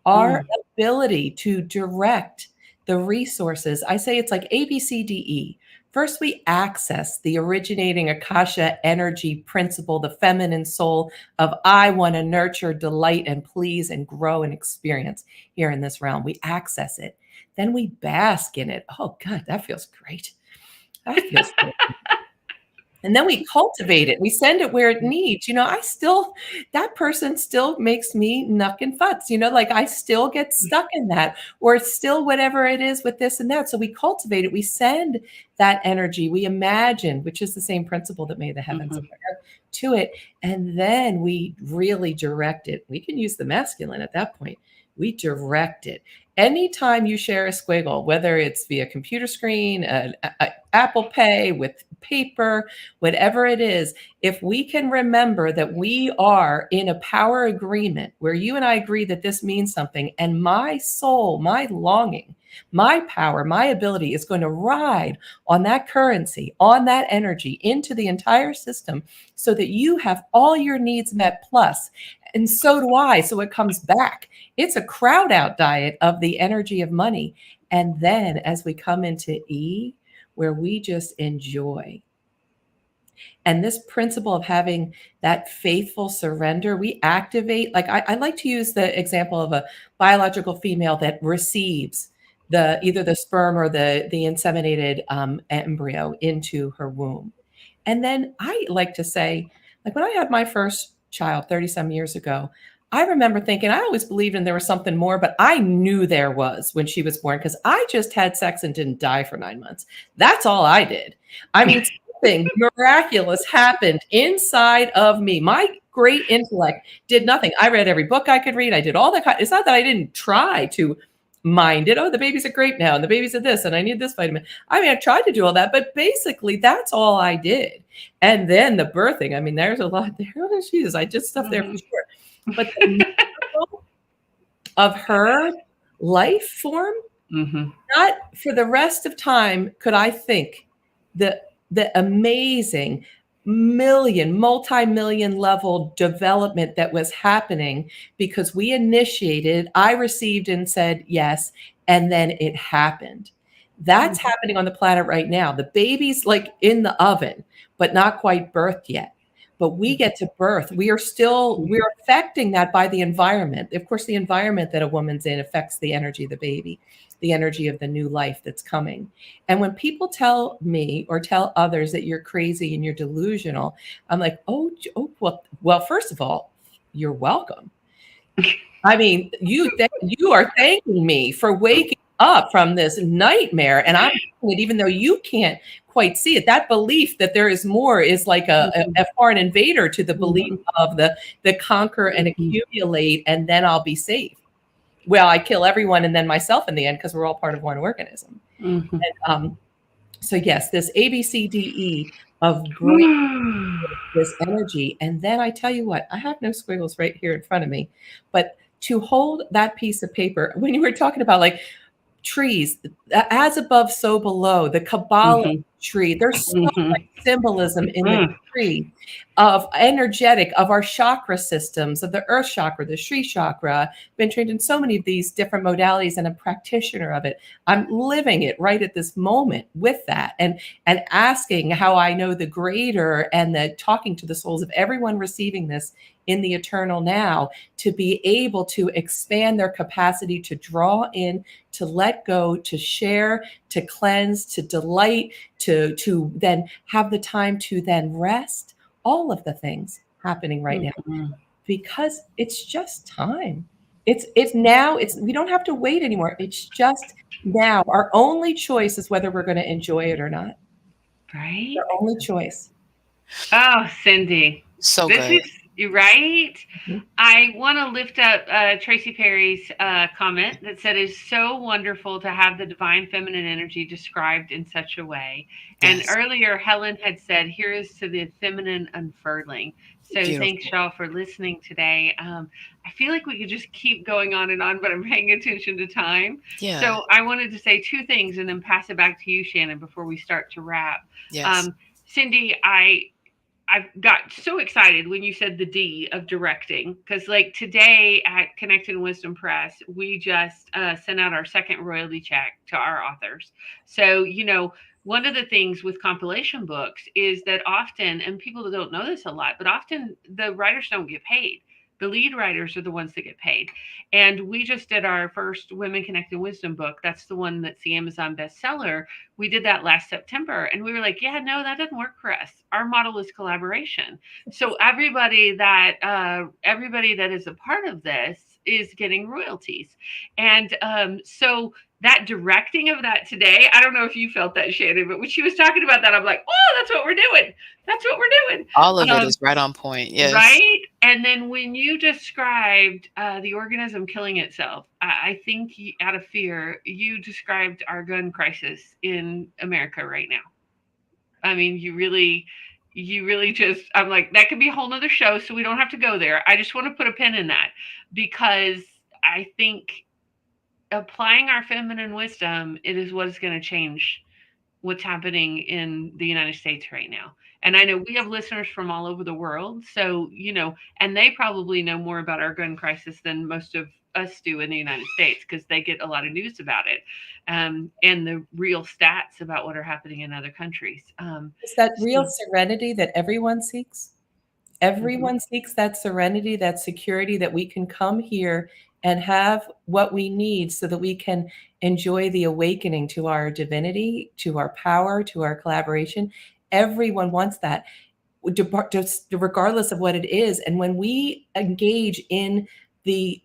Our Mm. ability to direct the resources, I say it's like A, B, C, D, E. First, we access the originating Akasha energy principle, the feminine soul of I want to nurture, delight, and please and grow and experience here in this realm. We access it. Then we bask in it. Oh, God, that feels great. That feels good. And then we cultivate it. We send it where it needs. I still, that person still makes me nuck and futz, like I still get stuck in that, or it's still whatever it is with this and that. So we cultivate it. We send that energy. We imagine, which is the same principle that made the heavens and Mhm. the earth, to it. And then we really direct it. We can use the masculine at that point. We direct it. Anytime you share a squiggle, whether it's via computer screen, Apple Pay, with paper, whatever it is, if we can remember that we are in a power agreement where you and I agree that this means something, and my soul, my longing, my power, my ability is going to ride on that currency, on that energy into the entire system so that you have all your needs met plus. And so do I. So it comes back. It's a crowd out diet of the energy of money. And then as we come into E, where we just enjoy, and this principle of having that faithful surrender, we activate, like I like to use the example of a biological female that receives the either the sperm or the inseminated embryo into her womb. And then I like to say, like when I had my first child 30 some years ago, I remember thinking I always believed in there was something more, but I knew there was when she was born because I just had sex and didn't die for 9 months. That's all I did. I mean, something miraculous happened inside of me. My great intellect did nothing. I read every book I could read. I did all the. It's not that I didn't try to mind it. Oh, the babies are great now, and the babies are this, and I need this vitamin. I mean, I tried to do all that, but basically, that's all I did. And then the birthing. I mean, there's a lot there. Oh, Jesus, I did stuff there for Mhm. sure. But the miracle of her life form, Mhm. not for the rest of time could I think the amazing multi-million level development that was happening because we initiated, I received and said yes, and then it happened. That's Mhm. happening on the planet right now. The baby's like in the oven, but not quite birthed yet. But we get to birth. We're affecting that by the environment. Of course, the environment that a woman's in affects the energy of the baby, the energy of the new life that's coming. And when people tell me or tell others that you're crazy and you're delusional, I'm like, well, first of all, you're welcome. I mean, you are thanking me for waking up from this nightmare, and I'm doing it even though you can't quite see it. That belief that there is more is like a foreign invader to the belief Mhm. of the conquer and Mhm. accumulate, and then I'll be safe. Well, I kill everyone and then myself in the end because we're all part of one organism. Mhm. So yes, this ABCDE of bringing Mhm. this energy. And then I tell you what, I have no squiggles right here in front of me, but to hold that piece of paper, when you were talking about like trees, as above, so below, the Kabbalah Mhm. tree, there's so much Mhm. symbolism in the Mhm. tree of energetic, of our chakra systems, of the earth chakra, the Sri chakra. Been trained in so many of these different modalities and a practitioner of it. I'm living it right at this moment with that and asking how I know the greater and the talking to the souls of everyone receiving this in the eternal now to be able to expand their capacity to draw in, to let go, to share, to cleanse, to delight, to then have the time to then rest, all of the things happening right now Mhm. because it's just time. It's now. It's we don't have to wait anymore. It's just now. Our only choice is whether we're going to enjoy it or not. Right? Our only choice. Oh, Cindy, So this good. is you right. Mhm. I want to lift up Tracy Perry's comment that said it's so wonderful to have the divine feminine energy described in such a way. And Yes. earlier, Helen had said, "Here is to the feminine unfurling." So thanks, Beautiful. y'all, for listening today. I feel like we could just keep going on, but I'm paying attention to time. Yeah. So I wanted to say two things and then pass it back to you, Shannon, before we start to wrap. Yes. Um, Cindy, I got so excited when you said the D of directing because, like today at Connected Wisdom Press, we just sent out our second royalty check to our authors. So, one of the things with compilation books is that often, and people don't know this a lot, but often the writers don't get paid. The lead writers are the ones that get paid. And we just did our first Women Connected Wisdom book. That's the one that's the Amazon bestseller. We did that last September and we were like, yeah, no, that doesn't work for us. Our model is collaboration. So everybody that is a part of this is getting royalties. And so that directing of that today, I don't know if you felt that, Shannon, but when she was talking about that, I'm like, oh, that's what we're doing. That's what we're doing. All of it Um, is right on point. Yes. Right? And then when you described the organism killing itself, I think out of fear, you described our gun crisis in America right now. I mean, you really just, I'm like, that could be a whole nother show, so we don't have to go there. I just want to put a pin in that because I think applying our feminine wisdom, it is what is going to change what's happening in the United States right now. And I know we have listeners from all over the world. So, and they probably know more about our gun crisis than most of us do in the United States because they get a lot of news about it and the real stats about what are happening in other countries. It's that real So, serenity that everyone seeks. mhm, Everyone seeks that serenity, that security that we can come here and have what we need so that we can enjoy the awakening to our divinity, to our power, to our collaboration. Everyone wants that, just regardless of what it is. And when we engage in the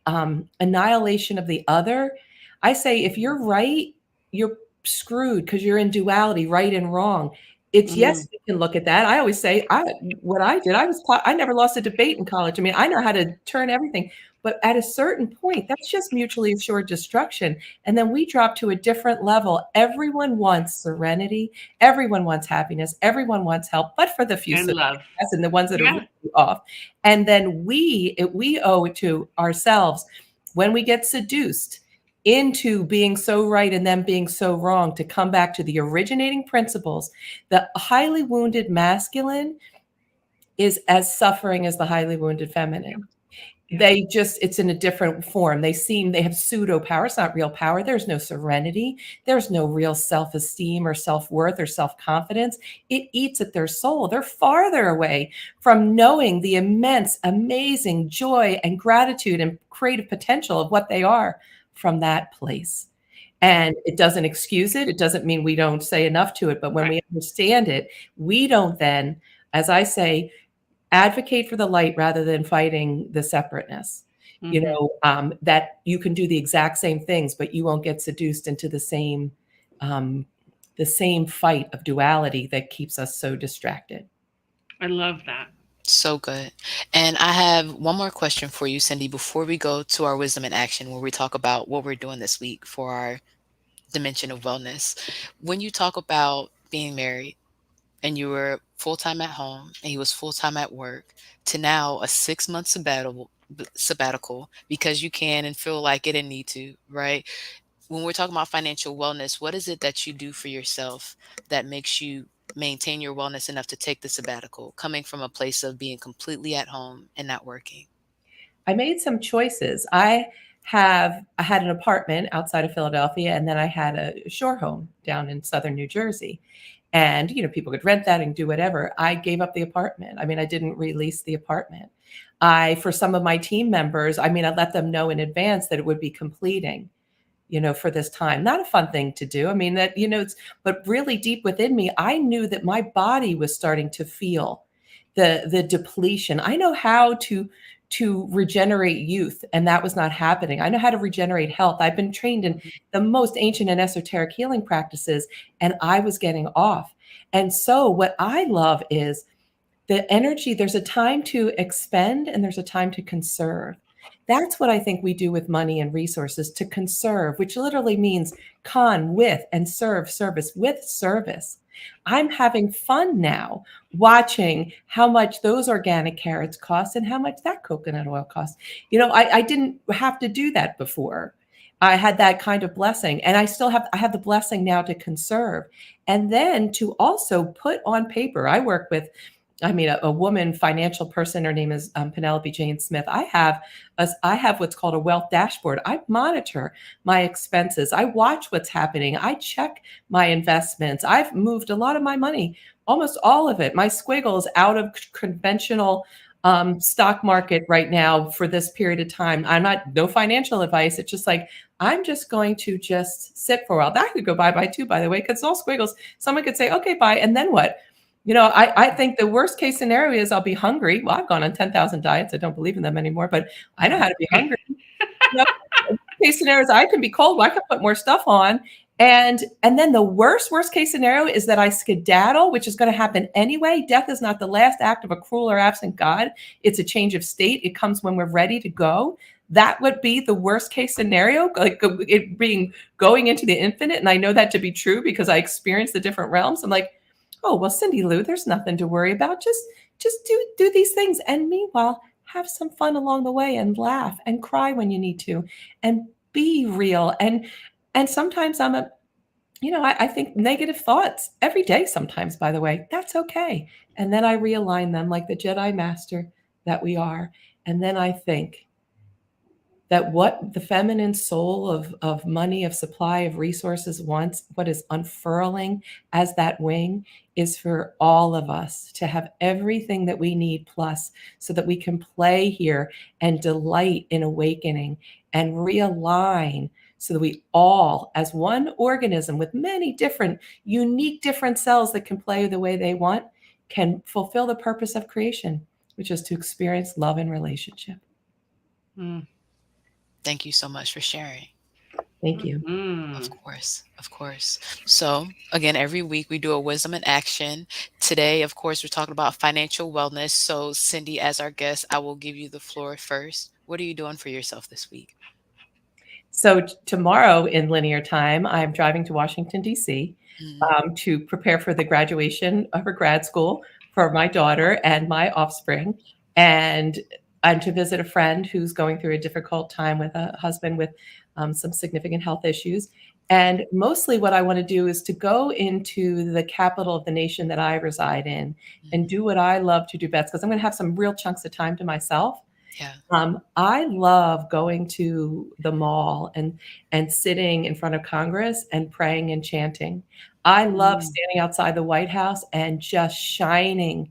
annihilation of the other, I say if you're right, you're screwed because you're in duality, right and wrong. It's yes, mm, we can look at that. I always say, what I did, I never lost a debate in college. I mean, I know how to turn everything, but at a certain point, that's just mutually assured destruction. And then we drop to a different level. Everyone wants serenity. Everyone wants happiness. Everyone wants help, but for the few and love. and the ones that are Yeah. really off. And then we owe it to ourselves when we get seduced into being so right and them being so wrong to come back to the originating principles. The highly wounded masculine is as suffering as the highly wounded Yep. feminine. Yep. It's in a different form. They have pseudo power. It's not real power. There's no serenity. There's no real self-esteem or self-worth or self-confidence. It eats at their soul. They're farther away from knowing the immense, amazing joy and gratitude and creative potential of what they are from that place. And it doesn't excuse it. It doesn't mean we don't say enough to it. But when Right. we understand it, we don't then, as I say, advocate for the light rather than fighting the separateness. Hmm. That you can do the exact same things, but you won't get seduced into um, the same fight of duality that keeps us so distracted. I love that. So good. And I have one more question for you, Cindy, before we go to our wisdom in action, where we talk about what we're doing this week for our dimension of wellness. When you talk about being married and you were full time at home and he was full time at work, to now a 6 month sabbatical because you can and feel like it and need to, right? When we're talking about financial wellness, what is it that you do for yourself that makes you maintain your wellness enough to take the sabbatical, coming from a place of being completely at home and not working? I made some choices. I had an apartment outside of Philadelphia, and then I had a shore home down in southern New Jersey. And people could rent that and do whatever. I gave up the apartment. I mean, I didn't release the apartment. For some of my team members, I mean, I let them know in advance that it would be completing, for this time. Not a fun thing to do. I mean, but really deep within me, I knew that my body was starting to feel the depletion. I know how to regenerate youth, and that was not happening. I know how to regenerate health. I've been trained in the most ancient and esoteric healing practices, and I was getting off. And so what I love is the energy, there's a time to expend and there's a time to conserve. That's what I think we do with money and resources, to conserve, which literally means con with and serve, service with service. I'm having fun now watching how much those organic carrots cost and how much that coconut oil costs. I didn't have to do that before. I had that kind of blessing, and I have the blessing now to conserve, and then to also put on paper. I work with, I mean, a woman financial person. Her name is Penelope Jane Smith. I have what's called a wealth dashboard. I monitor my expenses. I watch what's happening. I check my investments. I've moved a lot of my money, almost all of it, my squiggles, out of conventional stock market right now for this period of time. I'm not, no financial advice. It's just like, I'm just going to just sit for a while. That could go bye too, by the way, because it's all squiggles. Someone could say, okay, bye. And then what? I think the worst case scenario is I'll be hungry. Well, I've gone on 10,000 diets. I don't believe in them anymore, but I know how to be hungry. Case scenario is I can be cold. Well, I can put more stuff on. And then the worst case scenario is that I skedaddle, which is going to happen anyway. Death is not the last act of a cruel or absent God. It's a change of state. It comes when we're ready to go. That would be the worst case scenario, like it being going into the infinite. And I know that to be true because I experienced the different realms. I'm like, oh, well, Cindy Lou, there's nothing to worry about. Just do these things. And meanwhile, have some fun along the way and laugh and cry when you need to and be real. And sometimes I think negative thoughts every day sometimes, by the way. That's okay. And then I realign them like the Jedi Master that we are. And then I think that what the feminine soul of money, of supply, of resources wants, what is unfurling as that wing, is for all of us to have everything that we need plus, so that we can play here and delight in awakening and realign, so that we all, as one organism with many different, unique, different cells that can play the way they want, can fulfill the purpose of creation, which is to experience love and relationship. Mm. Thank you so much for sharing. Thank you. Of course, of course. So again, every week we do a wisdom in action. Today, of course, we're talking about financial wellness. So Cindy, as our guest, I will give you the floor first. What are you doing for yourself this week? So tomorrow in linear time, I'm driving to Washington, D.C. To prepare for the graduation of her grad school for my daughter and my offspring. And I'm to visit a friend who's going through a difficult time with a husband with some significant health issues. And mostly what I want to do is to go into the capital of the nation that I reside in and do what I love to do best, because I'm going to have some real chunks of time to myself. Yeah. I love going to the mall and sitting in front of Congress and praying and chanting. I love standing outside the White House and just shining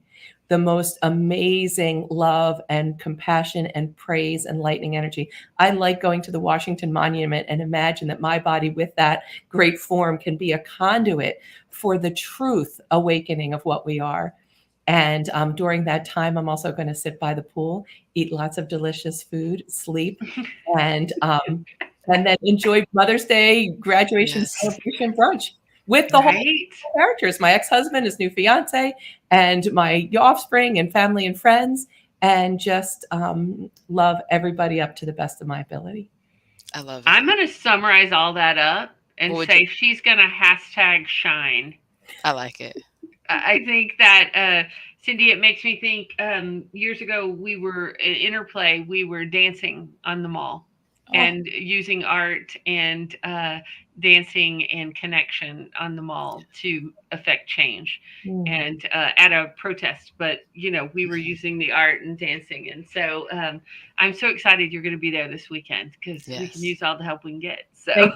the most amazing love and compassion and praise and lightning energy. I like going to the Washington Monument and imagine that my body with that great form can be a conduit for the truth awakening of what we are. And during that time, I'm also going to sit by the pool, eat lots of delicious food, sleep, and then enjoy Mother's Day graduation celebration brunch with the whole characters, my ex-husband, his new fiance, and my offspring and family and friends, and just love everybody up to the best of my ability. I love it. I'm going to summarize all that up and say she's going to #shine. I like it. I think that, Cindy, it makes me think years ago we were in Interplay, we were dancing on the mall and using art and dancing and connection on the mall to affect change and at a protest. But, we were using the art and dancing. And so I'm so excited you're going to be there this weekend because we can use all the help we can get. So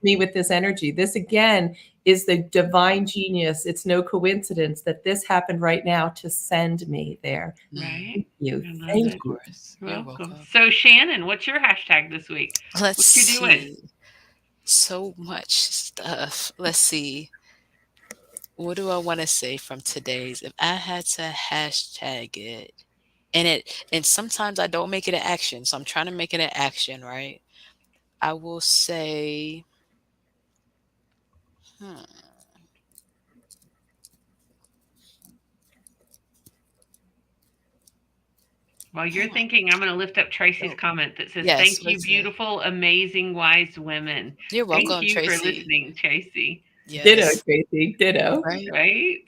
me with this energy. This again is the divine genius. It's no coincidence that this happened right now to send me there. Right. Thank you. Thank you. You're welcome. So Shannon, what's your hashtag this week? What you doing? See. So much stuff. Let's see. What do I want to say from today's? If I had to hashtag it, and sometimes I don't make it an action, so I'm trying to make it an action, right? I will say, While you're thinking, I'm going to lift up Tracy's Oh, comment that says, yes. "Thank you, What's that? beautiful, amazing, wise women." You're Thank welcome, you for Tracy. listening, Tracy. Ditto, Yes. Tracy. Ditto. Right. Right?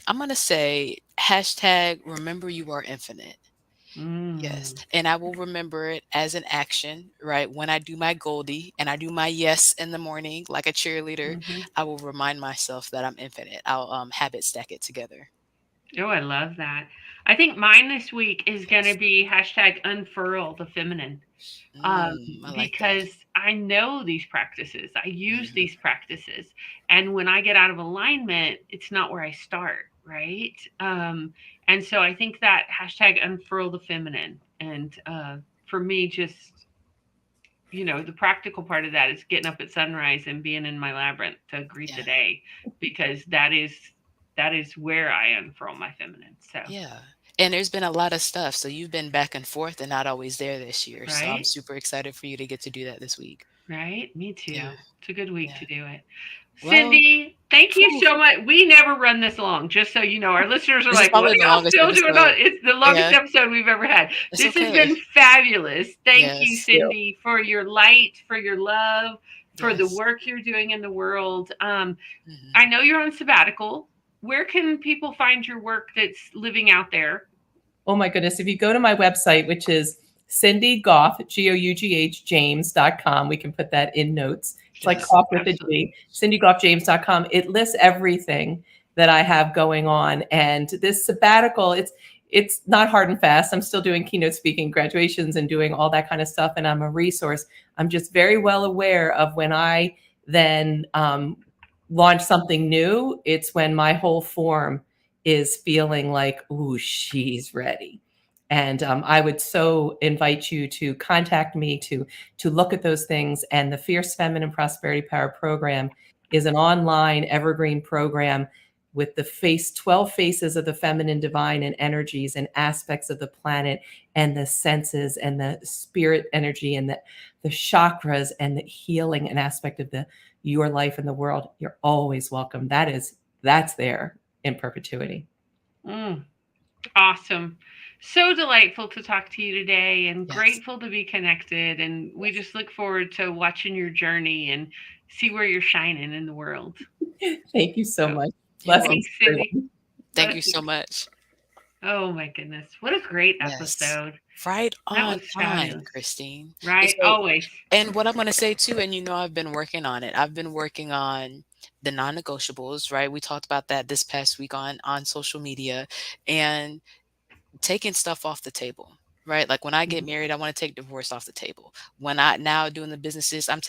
I'm gonna say hashtag remember you are infinite. Yes. Mm. And I will remember it as an action, right? When I do my Goldie and I do my yes in the morning like a cheerleader, Hmm. I will remind myself that I'm infinite. I'll habit stack it together. Oh, I love that. I think mine this week is going to Yes. be hashtag unfurl the feminine. um, I like that. because I know these practices. I use Mhm. these practices. And when I get out of alignment, it's not where I start, right? And so I think that hashtag unfurl the feminine. And for me, just, the practical part of that is getting up at sunrise and being in my labyrinth to greet the Yeah. day, because that is where I unfurl my feminine. So, Yeah. And there's been a lot of stuff. So you've been back and forth and not always there this year. So I'm right. super excited for you to get to do that this week. Right? Me Yeah. too. It's a good week Yeah. to do it. Well, Cindy, thank you phew, so much. We never run this long, just so you know. Our listeners are this is like, what probably are the y'all longest still doing on? episode. It's the longest Yeah. episode we've ever had. It's This has okay. been fabulous. Thank you, Yes. You. Cindy, for your light, for your love, for the Yes. work you're doing in the world. I Hmm. know you're on sabbatical. Where can people find your work that's living out there? Oh my goodness. If you go to my website, which is Cindy Gough, Gough, James.com, we can put that in notes. It's like Yes. cough with a Absolutely. G, CindyGoughJames.com. It lists everything that I have going on. And this sabbatical, it's not hard and fast. I'm still doing keynote speaking, graduations, and doing all that kind of stuff. And I'm a resource. I'm just very well aware of when I then launch something new. It's when my whole form is feeling like, ooh, she's ready. And I would so invite you to contact me to look at those things. And the Fierce Feminine Prosperity Power Program is an online evergreen program with the 12 faces of the feminine divine and energies and aspects of the planet and the senses and the spirit energy and the chakras and the healing and aspect of the your life in the world. You're always welcome. That's there in perpetuity. Mm. Awesome. So delightful to talk to you today and Yes. grateful to be connected. And we Yes. just look forward to watching your journey and see where you're shining in the world. Thank you so So much. You're welcome. Blessings, thanks, Cindy. everyone. Thank you so Blessings. much. Oh my goodness. What a great Yes. episode. Right That on was time, fabulous. Christine. And Right? so, Always. and what I'm going to say too, and I've been working on it. I've been working on the non-negotiables, right? We talked about that this past week on social media, and taking stuff off the table, right? Like when I get Mhm. married, I want to take divorce off the table. When I now doing the businesses, I'm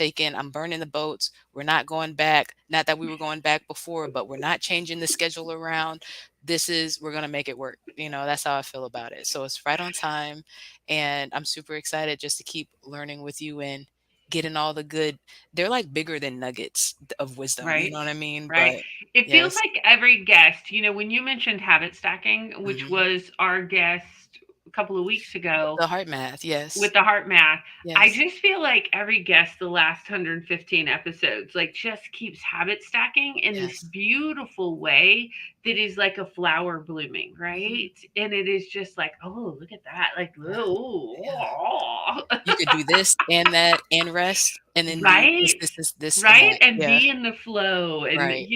burning the boats. We're not going back. Not that we were going back before, but we're not changing the schedule around. We're going to make it work. That's how I feel about it. So it's right on time. And I'm super excited just to keep learning with you and getting all the good. They're like bigger than nuggets of wisdom. You Right? know what I mean? Right. But It feels yes. like every guest, when you mentioned habit stacking, which Hmm. was our guest a couple of weeks ago, The heart math. with Yes. the heart math. I Yes. just feel like every guest the last 115 episodes like just keeps habit stacking in this Yes. beautiful way that is like a flower blooming, Mhm. right? And it is just like, oh, look at that. Like, Yeah. oh, Yeah. oh. You could do this and that and rest and then do this, Right? this, and Right? that. And Yeah. be in the flow. And, Right.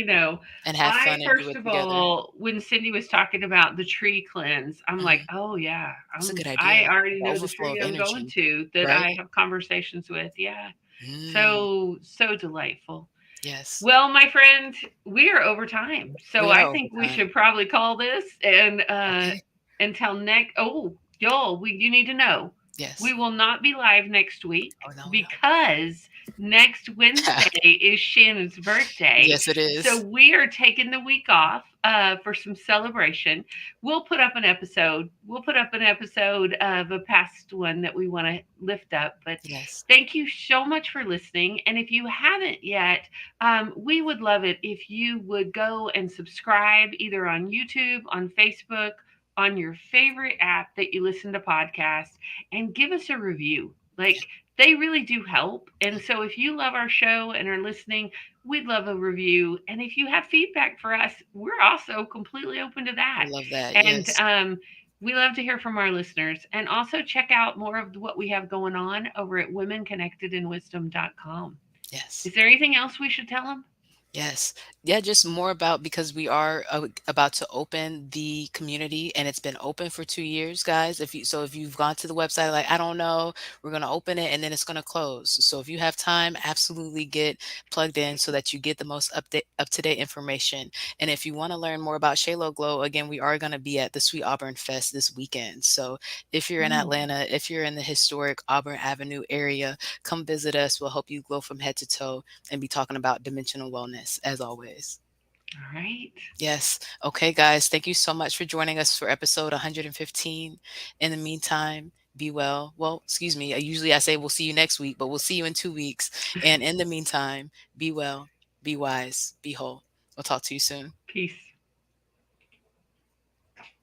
And have I, fun and do first it of together. all, when Cindy was talking about the tree cleanse, I'm like, Mhm. oh, yeah, It's a good I idea. already The know the overflow tree of I'm going energy. to that Right? I have conversations with. Yeah. Mm. So, so delightful. Yes. Well, my friend, we are over time. So We I are over think we time. should probably call this and Okay. until next. Oh, y'all, you need to know we Yes. will not be live next week Oh, no, no. because next Wednesday is Shannon's birthday. Yes, it So is. we are taking the week off for some celebration. We'll put up an episode of a past one that we want to lift up. But Yes. thank you so much for listening. And if you haven't yet, we would love it if you would go and subscribe either on YouTube, on Facebook, on your favorite app that you listen to podcasts, and give us a review. Yeah. Like, they really do help. And so if you love our show and are listening, we'd love a review. And if you have feedback for us, we're also completely open to We that. love that. And Yes. We love to hear from our listeners, and also check out more of what we have going on over at womenconnectedinwisdom.com. Yes. Is there anything else we should tell them? Yes. Yeah, just more about because we are about to open the community and it's been open for 2 years, guys. If you've gone to the website, like, I don't know, we're going to open it and then it's going to close. So if you have time, absolutely get plugged in so that you get the most up to date information. And if you want to learn more about Shalo Glow, again, we are going to be at the Sweet Auburn Fest this weekend. So if you're in Mm. Atlanta, if you're in the historic Auburn Avenue area, come visit us. We'll help you glow from head to toe and be talking about dimensional wellness as always. All right. Yes. Okay, guys. Thank you so much for joining us for episode 115. In the meantime, be well. Well, excuse me. I say we'll see you next week, but we'll see you in 2 weeks. And in the meantime, be well, be wise, be whole. We'll talk to you soon. Peace.